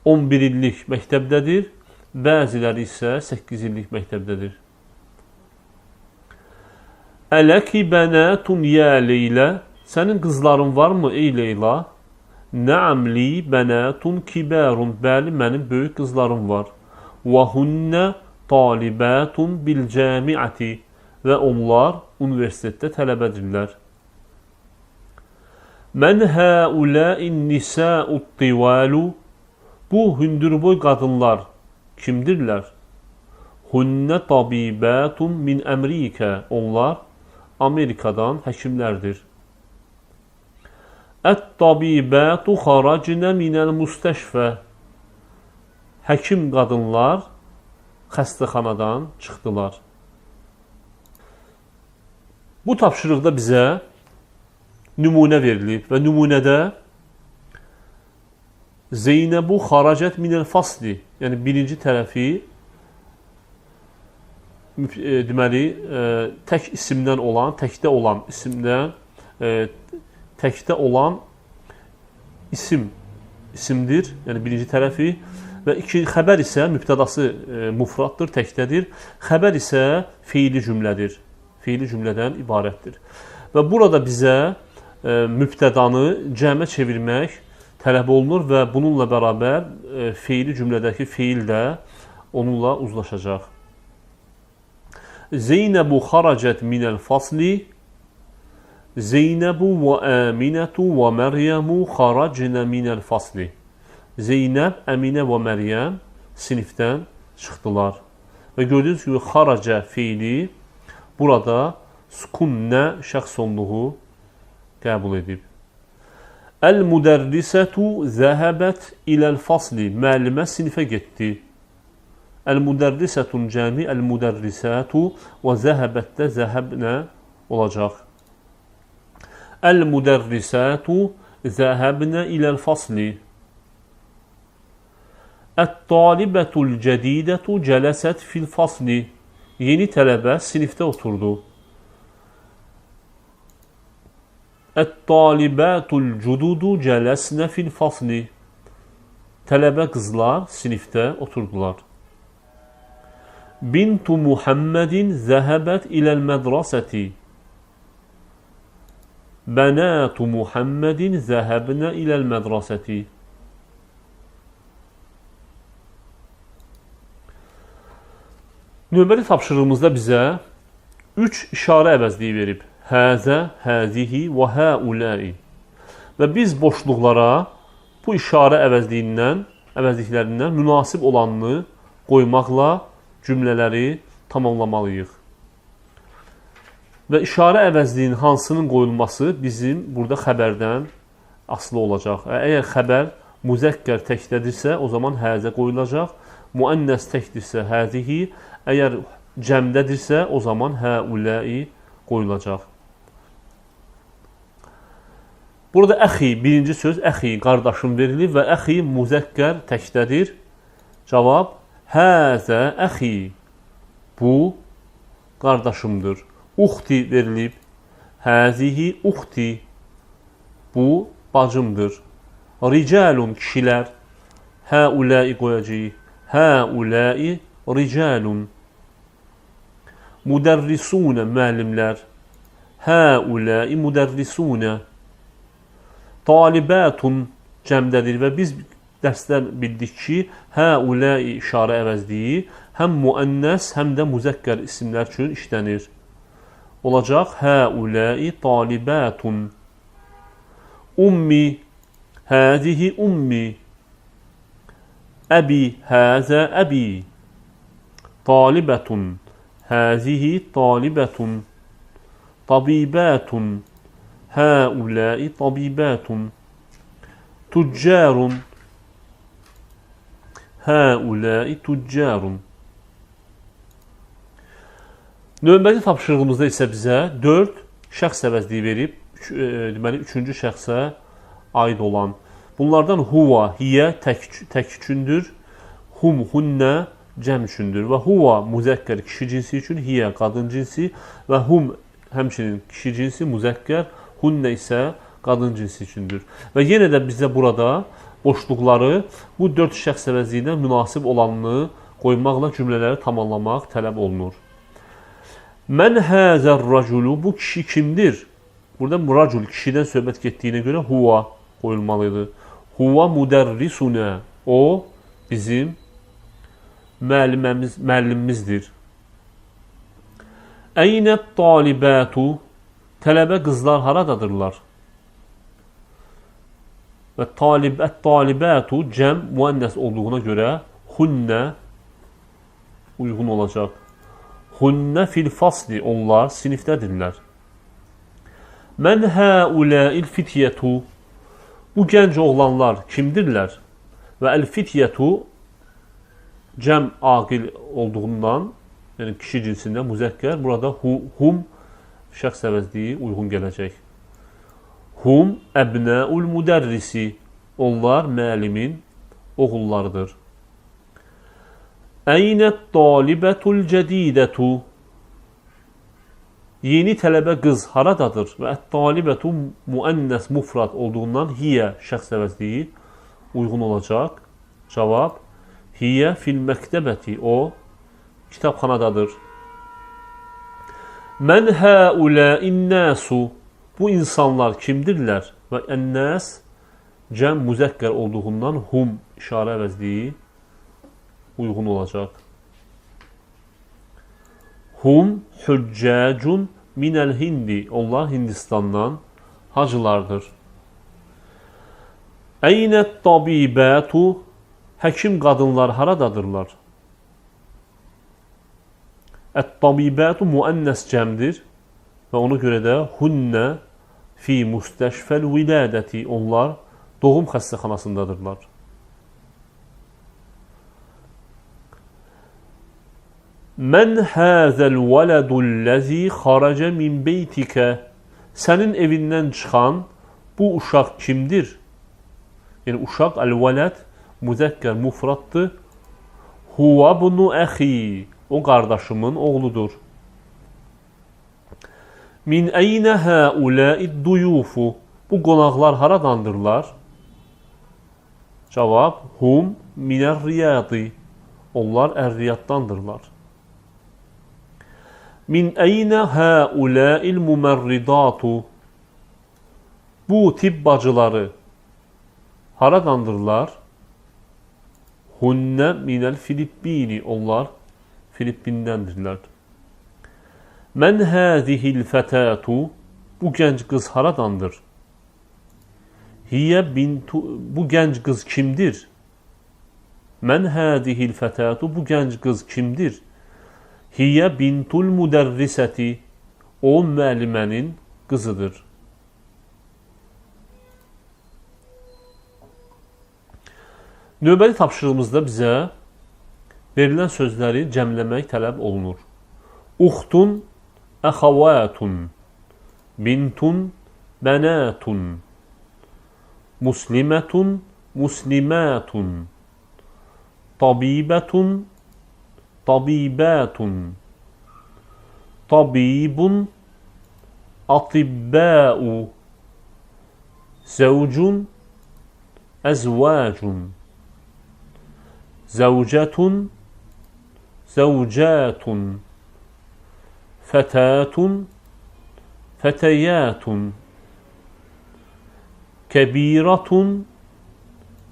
11 illik məktəbdədir, bəziləri isə 8 illik məktəbdədir. Ələki bənətun yə Leylə, sənin qızların varmı ey Leyla? Nəam li bənətun kibərun, bəli, mənim böyük qızlarım var. Və hunnə talibətun bil cəmiəti, və onlar universitetdə tələbədirlər. Mən həuləin nisəut tivalu, bu hündürboy qadınlar kimdirlər? Hunnə tabibətun min Əmrikə, onlar Amerikadan həkimlərdir. Ət-tabibətu xaracnə minəl müstəşfə, həkim qadınlar xəstəxanadan çıxdılar. Bu tapşırıqda bizə nümunə verilib və nümunədə Zeynəbu xaracət minəl fasli, yəni birinci tərəfi deməli, tək isimdən olan, təkdə olan isimdən, təkdə olan isimdir, yəni birinci tərəfi və xəbər isə mübtədası mufraddır, təkdədir. Xəbər isə fiili cümlədir, fiili cümlədən ibarətdir. Və burada bizə mübtədanı cəmə çevirmək tələb olunur və bununla bərabər fiili cümlədəki fiil də onunla uzlaşacaq. Zeynəbu xaracət minəl fasli, Zeynəbu və Əminətu və Məryəmu xaracnə minəl fasli. Zeynəb, Əminə və Məryəm sinifdən çıxdılar. Və gördüyünüz kimi xaracə fiili burada sukunnə şəxs sonluğu qəbul edib. Əl-müdərrisətu zəhəbət iləl fasli, müəllimə sinifə getdi. Əl-müdərrisətun cəmi, əl-müdərrisətu və zəhəbətdə zəhəbnə olacaq. Əl-müdərrisətu zəhəbnə iləl fasli. Ət-talibətul cədidətu cələsət fil fasli. Yeni tələbə sinifdə oturdu. Ət-talibətul cududu cələsnə fil fasli. Tələbə qızlar sinifdə oturdular. Bintu Muhammedin zəhəbət iləl mədrasəti. Bənətu Muhammedin zəhəbnə iləl mədrasəti. Növbəli tapşırığımızda bizə 3 işarə əvəzliyi verib. Həzə, həzihi və həuləi. Və biz boşluqlara bu işarə əvəzliklərindən münasib olanını qoymaqla cümlələri tamamlamalıyıq. Və işarə əvəzliyinin hansının qoyulması bizim burada xəbərdən asılı olacaq. Əgər xəbər müzəkkər təkdədirsə, o zaman həzə qoyulacaq. Müənnəs təkdirsə həzihi, əgər cəmdədirsə, o zaman həuləi qoyulacaq. Burada əxi, birinci söz əxi, qardaşım verilir və əxi müzəkkər təkdədir. Cavab, həzə əxi, bu qardaşımdır. Uxti verilib, həzihi uxti, bu bacımdır. Ricalun kişilər, həuləi qoyacaq, həuləi ricalun. Müdərrisunə müəllimlər, həuləi müdərrisunə. Talibətun cəmdədir və biz dərsdən bildik ki, həuləi işarə əvəzliyi həm müənnəs, həm də müzəkkər isimlər üçün işlənir. olacaq həuləi talibətun. Ummi, həzihi ummi. Əbi, həzə əbi. Talibətun, həzihi talibətun. Tabibətun, həuləi tabibətun. Tüccarun, həuləi tüccarun. Növbəti tapşırığımızda isə bizə 4 şəxs əvəzliyi verib, deməli, 3-cü şəxsə aid olan. Bunlardan huva, hiyə tək üçündür, hum, hunnə cəm üçündür və huva müzəkkər kişi cinsi üçün, hiyə qadın cinsi və hum həmçinin kişi cinsi, müzəkkər, hunnə isə qadın cinsi üçündür. Və yenə də bizə burada boşluqları bu 4 şəxs əvəzliyinə münasib olanını qoymaqla cümlələri tamamlamaq tələb olunur. Mən həzər raculu, bu kişi kimdir? Burada racul kişidən söhbət getdiyinə görə huva qoyulmalıdır. Huva müdərrisunə, o bizim müəllimimizdir. Əynət talibətu, tələbə qızlar haradadırlar? Və talibətu cəm müənnəs olduğuna görə hunnə uyğun olacaq. Hunnə fil fasli, onlar sinifdədirlər. Mən həuləil fityətu, bu gənc oğlanlar kimdirlər? Və əl-fityətu cəm aqil olduğundan, yəni kişi cinsindən müzəkkər, burada hum şəxs əvəzliyi uyğun gələcək. Hum əbnəul müdərrisi, onlar müəllimin oğullarıdır. Əynət talibətul cədidətu, yeni tələbə qız haradadır? Və ət-talibətu müənnəs mufrad olduğundan hiyə şəxs əvəzliyi uyğun olacaq. Cavab, hiyə fil məktəbəti, o kitabxanadadır. Mən həuləin nəsu, bu insanlar kimdirlər? Və ən-nəs cəm müzəkkər olduğundan hum işarə əvəzliyi uyğun olacaq. Hum hüccəcun minəl hindi, onlar Hindistandan hacılardır. Əynət tabibətu, həkim qadınlar haradadırlar? Ət-tabibətu müənnəs cəmdir və ona görə də hunnə fi müstəşfəl vilədəti, onlar doğum xəstəxanasındadırlar. Mən həzəl vələdulləzi xarəcə min beytikə, sənin evindən çıxan bu uşaq kimdir? Yəni, uşaq, əl-vələd, müzəkkər, mufraddır. Huva bunu əxi, o qardaşımın oğludur. Min əynə həuləid duyufu, bu qonaqlar haradandırlar? Cavab, hum minər-riyadi, onlar Ər-Riyaddandırlar. Min əynə həuləil mümərridatu, bu tibb bacıları haradandırlar? Hunnə minəl Filippini, onlar Filippindəndirlər. Mən hədihil fətətu, bu gənc qız haradandır? Hiyə bintu, bu gənc qız kimdir? Mən hədihil fətətu, bu gənc qız kimdir? Hiyə bintul müdərrisəti, o müəllimənin qızıdır. Növbəti tapşırığımızda bizə verilən sözləri cəmləmək tələb olunur. Uxtun, əxavətun, bintun, bənətun, muslimətun, muslimətun, tabibətun, tabibətun, tabibun, atibbəu, zəvcun, əzvəcun, zəvcətun, zəvcətun, fətətun, fətəyətun, kəbiratun,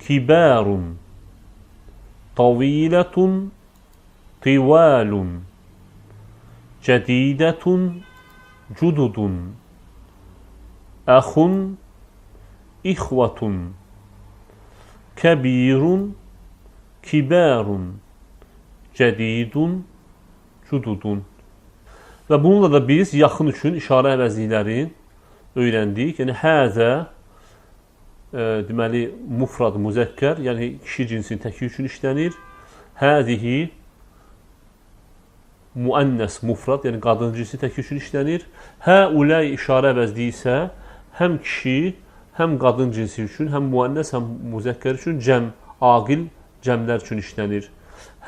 kibarun, tavilatun, tivalun, cədidətun, cududun, əxun, ixvatun, kəbirun, kibarun, cədidun, cududun. Və bununla da biz yaxın üçün işarə əvəzliklərini öyrəndik. Yəni, həzə deməli, mufrad müzəkkər, yəni kişi cinsinin təki üçün işlənir. Həzihi müənnəs mufrad, yəni qadın cinsi təki üçün işlənir. Həuləy işarə əvəzliyi isə həm kişi, həm qadın cinsi üçün, həm müənnəs, həm müzəkkər üçün cəm, aqil cəmlər üçün işlənir.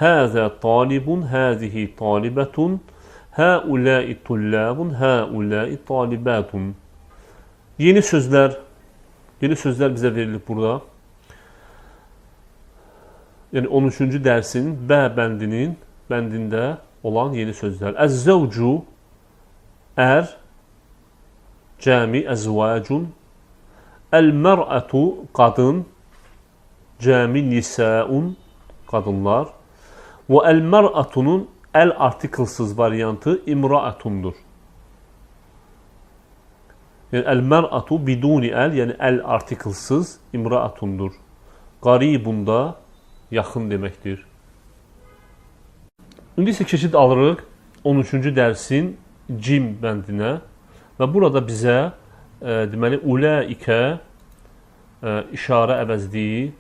Həzə talibun, həzihi talibətun, həuləy tullabun, həuləy talibətun. Yeni sözlər bizə verilib burada. Yəni 13-cü dərsin bə bəndində olan yeni sözlər. Əz-zəvcu, ər, cəmi, əzvəcun. Əl-mər'ətu, qadın, cəmi, nisəun, qadınlar. Və əl-mər'ətunun əl artiklsız variantı imra'ətundur. Yəni, əl-mər'atu biduni əl, yəni əl artiklsız imra'atundur. Qaribun da yaxın deməkdir. İndi isə keçid alırıq 13-cü dərsin cim bəndinə və burada bizə deməli, uləikə işarə əvəzliyi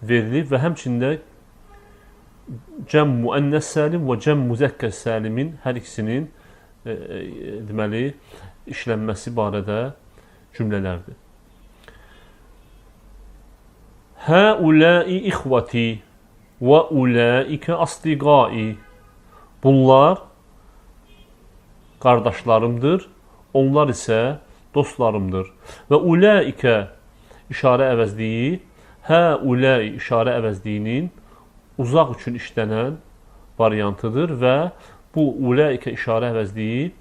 verilib və həmçində cəm müənnəs səlim və cəm müzəkkər səlimin hər ikisinin deməli, işlənməsi barədə cümlələrdir. Həuləi ixvati və uləikə asdiqai. Bunlar qardaşlarımdır, onlar isə dostlarımdır. Və uləikə işarə əvəzliyi, həuləi işarə əvəzliyinin uzaq üçün işlənən variantıdır və bu uləikə işarə əvəzliyi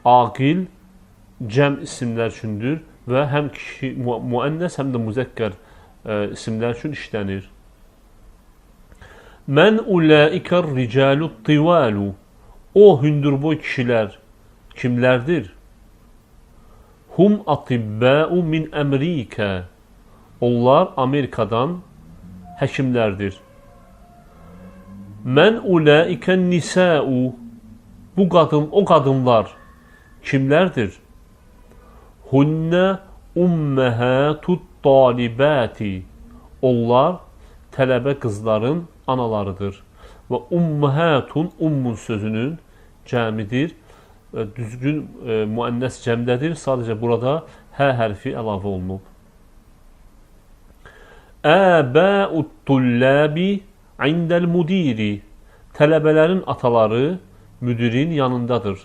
aqil, cəm isimlər üçündür və həm kişi, müənnəs, həm də müzəkkər isimlər üçün işlənir. Mən uləikər ricalu tivalu. O hündürboy kişilər kimlərdir? Hum atibbəu min əmrikə. Onlar Amerikadan həkimlərdir. Mən uləikən nisəu. O qadınlar kimlərdir? Hunnə umməhətut talibəti. Onlar tələbə qızların analarıdır. Və umməhətun, ummun sözünün cəmidir. Düzgün müənnəs cəmdədir. Sadəcə burada hə hərfi əlavə olunub. Əbəut tulləbi indəl mudiri. Tələbələrin ataları müdirin yanındadır.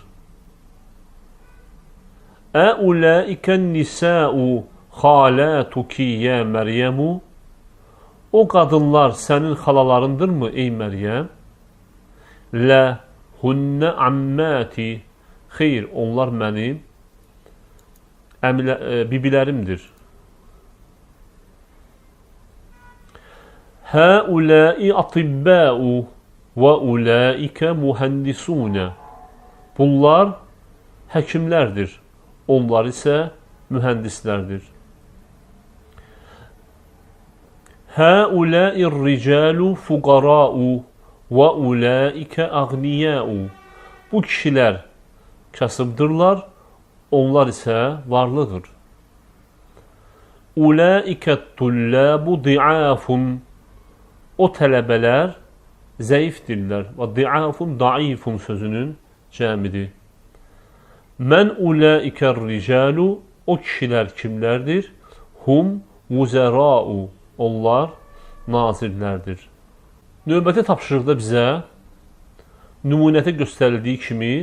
Əuləikən nisəu xalatuki yə Məryəmu. O qadınlar sənin xalalarındırmı, ey Məryəm? Lə hunnə amməti. Xeyr, onlar mənim bibilərimdir. Həuləi atibbəu və uləikə mühəndisunə. Bunlar həkimlərdir. Onlar isə mühəndislərdir. Həuləir ricalu fuqarau və uləikə əğniyəu. Bu kişilər kasıbdırlar, onlar isə varlıdır. Uləikə tulləbu diafun. O tələbələr zəifdirlər. Və diafun, daifun sözünün cəmidir. Mən uləikər ricalu. O kişilər kimlərdir? Hum vuzərau. Onlar nazirlərdir. Növbəti tapşırıqda bizə nümunədə göstərildiyi kimi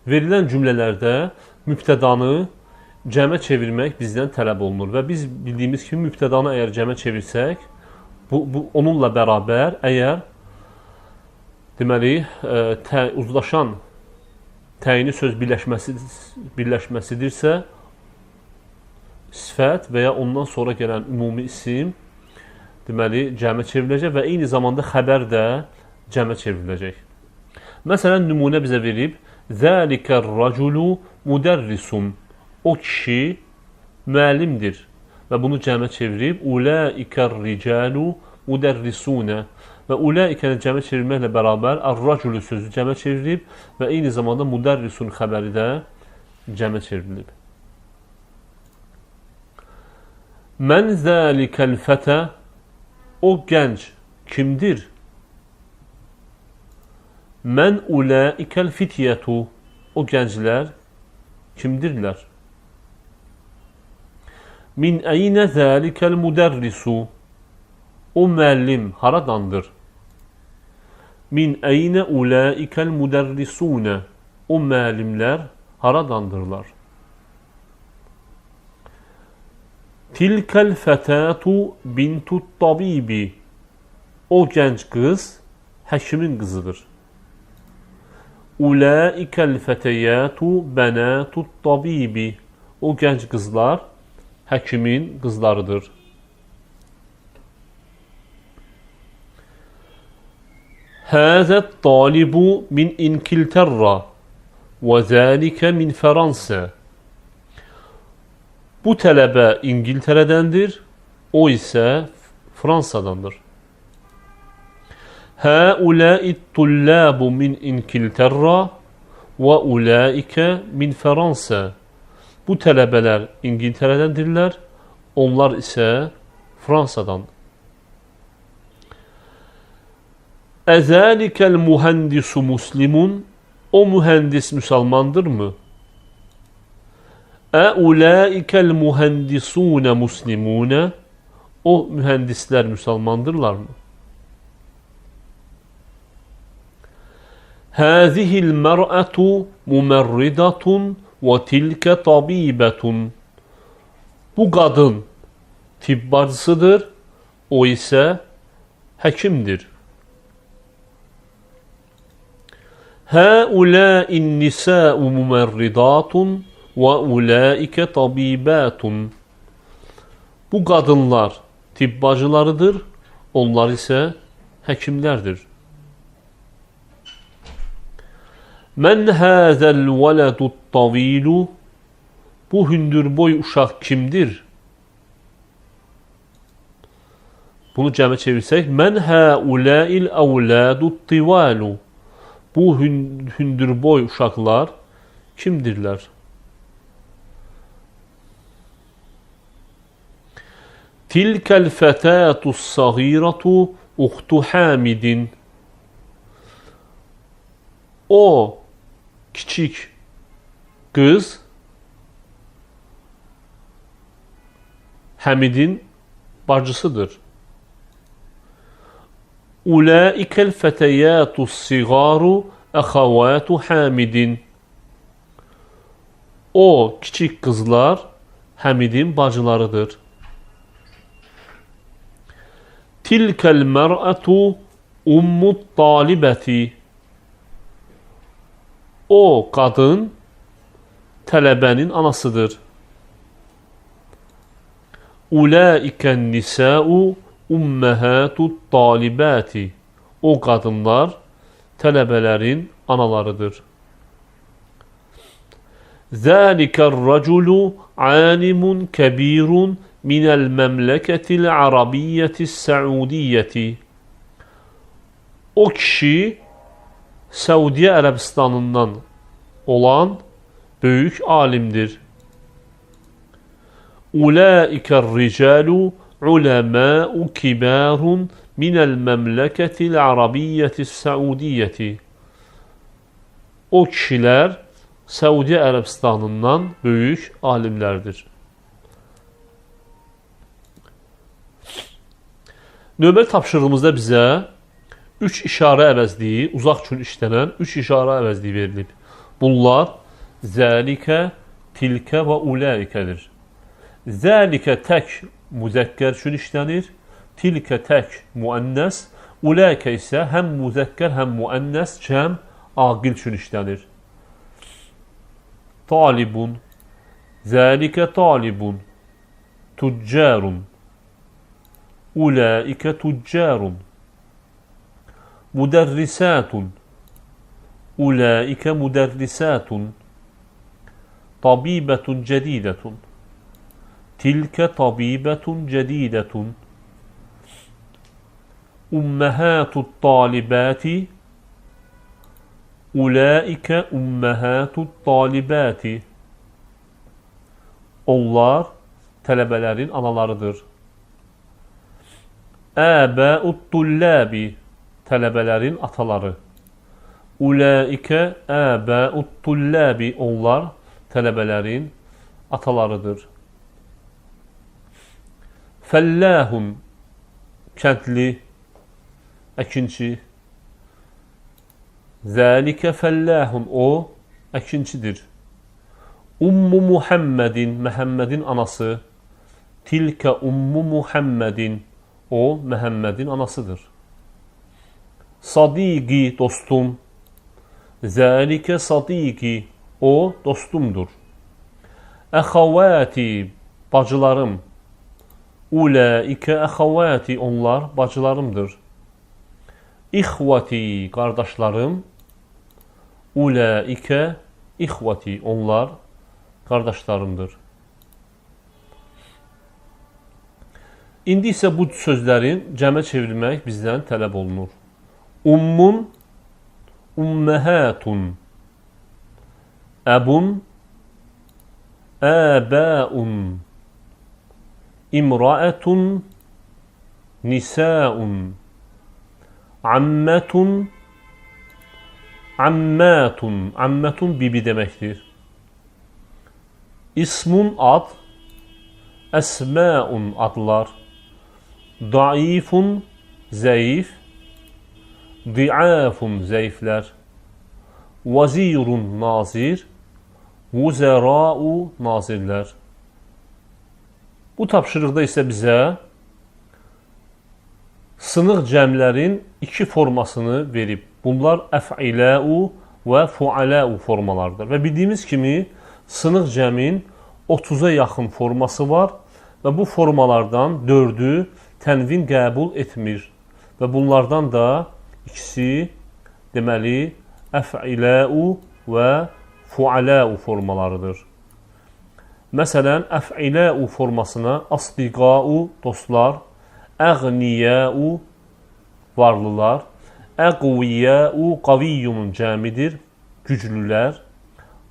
verilən cümlələrdə mübtədanı cəmə çevirmək bizdən tələb olunur. Və biz bildiyimiz kimi mübtədanı əgər cəmə çevirsək, onunla bərabər əgər deməli, uzlaşan təyini söz birləşməsidirsə, sifət və ya ondan sonra gələn ümumi isim deməli, cəmə çevriləcək və eyni zamanda xəbər də cəmə çevriləcək. Məsələn, nümunə bizə verib, Zəlikər-raculu müdərrisun. O kişi müəllimdir. Və bunu cəmə çevirib ulaikər-ricalu müdərrisunə. Və ulaikəni cəmə çevirməklə bərabər ar-raculu sözü cəmə çevirib və eyni zamanda müdərrisun xəbəri də cəmə çevrilib. Mən zəlikəl-fətə. O gənc kimdir? Mən ulaikəl-fityətu. O gənclər kimdirlər? Min əynə zəlikəl-müdərrisu. O müəllim haradandır? Min əynə ulaikəl-müdərrisunə. O müəllimlər haradandırlar? Tilkəl-fətətu bintut-tabibi. O gənc qız həkimin qızıdır. Ulaikəl-fətəyatu bənatut-tabibi. O gənc qızlar həkimin qızlarıdır. Həzət-talibu min İngiltərra və zəlikə min Fransa. Bu tələbə İngiltərədəndir, o isə Fransadandır. Həuləit-tullabu min İngiltərra və ulaikə min Fransa. Bu tələbələr İngiltərədəndirlər, onlar isə Fransadan. Əzəlikəl-mühəndisu muslimun. O mühəndis müsəlmandırmı? Əuləikəl-mühəndisunə muslimunə. O mühəndislər müsəlmandırlarmı? Həzihil-mər'ətu mümərridatun və tilkə tabibətun. Bu qadın tibb bacısıdır, o isə həkimdir. Həuləin-nisəu mümərridatun və ulaikə tabibatun. Bu qadınlar tibb bacılarıdır, onlar isə həkimlərdir. Mən həzəl-vələdut-tavilu. Bu hündürboy uşaq kimdir? Bunu cəmə çevirsək, mən həuləil-əvlədut-tivalu. Bu hündürboy uşaqlar kimdirlər? Tilkəl-fətətus-sağiratu uxtu Hamidin. O kiçik qız Həmidin bacısıdır. Ulaikəl-fətəyatus-siğaru əxavatu Hamidin. O kiçik qızlar Həmidin bacılarıdır. Tilkəl-mər'ətu ummut-talibəti. O qadın tələbənin anasıdır. Ulaikən-nisəu umməhətut-talibati. O qadınlar tələbələrin analarıdır. Zəlikər-raculu alimun kəbirun minəl-məmləkətil-arabiyyətis-səudiyyəti. O kişi Səudiyyə Ərəbistanından olan böyük alimdir. Ulaikər-ricalu uləməu kibarun minəl-məmləkətil-arabiyyətis-səudiyyəti. O kişilər Səudiyyə Ərəbistanından böyük alimlərdir. Növbəti tapşırığımızda bizə 3 işarə əvəzliyi, uzaq üçün işlənən 3 işarə əvəzliyi verilib. Bunlar zəlikə, tilkə və ulaikədir. Zəlikə tək müzəkkər üçün işlənir, tilkə tək müənnəs, ulaikə isə həm müzəkkər, həm müənnəs, cəm, aqil üçün işlənir. Talibun, zəlikə talibun, tüccarun, ulaikə tüccarun. Müdərrisətun. Ulaike muderrisatun. Tabibetun cedidetun. Tilke tabibetun cedidetun. Ummehatut talibati. Ulaike ummehatut talibati. Onlar tələbələrin analarıdır. Əbəut tullabi. Tələbələrin ataları. Ulaike əbəut tullabi. Onlar tələbələrin atalarıdır. Fəlləhun. Kəndli, əkinçi. Zəlikə fəlləhun. O, əkinçidir. Ummu Muhammedin. Məhəmmədin anası. Tilkə ummu Muhammedin. O, Məhəmmədin anasıdır. Sadiqi, dostum. Zəlikə sadiqi. O, dostumdur. Əxavati, bacılarım. Ulaikə əxavati. Onlar bacılarımdır. İxvati, qardaşlarım. Ulaikə İxvati. Onlar qardaşlarımdır. İndi isə bu sözlərin cəmə çevrilmək bizdən tələb olunur. Ummun, umməhətun, əbun, əbəun, imraətun, nisəun, ammətun, ammətun. Ammətun bibi deməkdir. İsmun ad, əsməun adlar. Daifun zəif, diafun zəiflər. Vazirun nazir, vuzərau nazirlər. Bu tapşırıqda isə bizə sınıq cəmlərin iki formasını verib. Bunlar əf'iləu və fualəu formalardır. Və bildiyimiz kimi sınıq cəmin 30-a yaxın forması var və bu formalardan 4-ü tənvin qəbul etmir. Və bunlardan da ikisi deməli əf'iləu və fualəu formalarıdır. Məsələn, əf'iləu formasına asdiqau dostlar, əğniyəu varlılar, əqviyyəu qaviyyunun cəmidir, güclülər,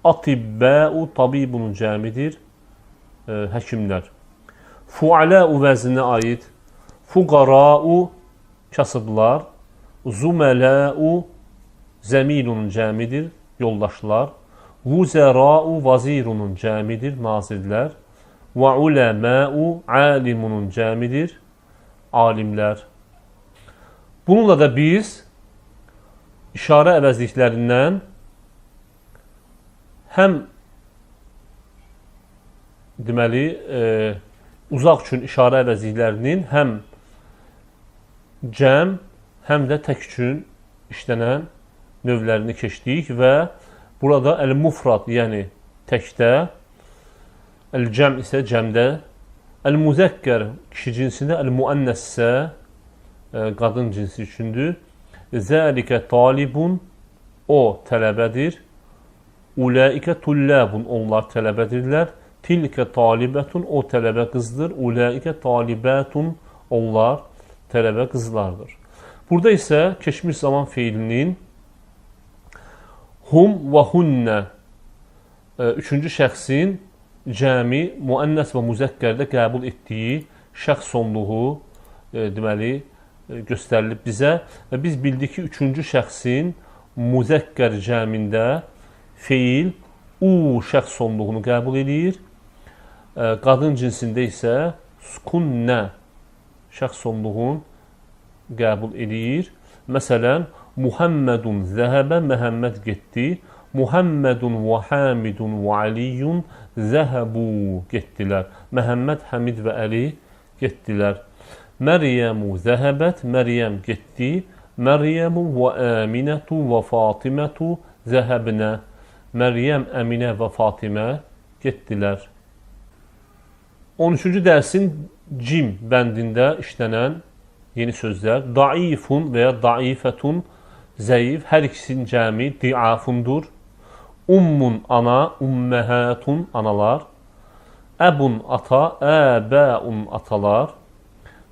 atibbəu tabibunun cəmidir, həkimlər. Fualəu vəzninə aid fuqarau kasıblar, zumələu zəminunun cəmidir, yoldaşlar, vuzərau vazirunun cəmidir, nazirlər, və uləməu alimunun cəmidir, alimlər. Bununla da biz işarə əvəzliklərindən həm deməli uzaq üçün işarə əvəzliklərinin həm cəm, həm də tək üçün işlənən növlərini keçdik və burada əl-mufrad, yəni təkdə, əl-cəm isə cəmdə, əl-müzəkkər kişi cinsində, əl-müənnəs isə qadın cinsi üçündür. Zəlikə talibun, o tələbədir. Ulaikə tullabun, onlar tələbədirlər. Tilkə talibətun, o tələbə qızdır. Ulaikə talibətun, onlar tələbə qızlardır. Burada isə keçmiş zaman feilinin hum və hunnə üçüncü şəxsin cəmi, müənnəs və müzəkkərdə qəbul etdiyi şəxs sonluğu deməli göstərilib bizə və biz bildik ki, üçüncü şəxsin müzəkkər cəmində feil u şəxs sonluğunu qəbul edir. Qadın cinsində isə sukunnə şəxs sonluğun qəbul edir. Məsələn, Muhammedun zəhəbə, Məhəmməd getdi. Muhammedun və Hamidun və Aliyyun zəhəbu, getdilər. Məhəmməd, Həmid və Əli getdilər. Məryəmu zəhəbət, Məryəm getdi. Məryəmu və Əminətu və Fatimətu zəhəbnə. Məryəm, Əminə və Fatimə getdilər. 13-cü dərsin cim bəndində işlənən yeni sözlər. Daifun və ya daifətun zəif. Hər ikisinin cəmi diafundur. Ummun ana, umməhətun analar. Əbun ata, əbəun atalar.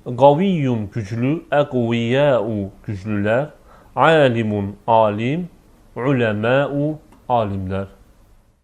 Qaviyyun güclü, əqviyyəu güclülər. Alimun alim, uləməu alimlər.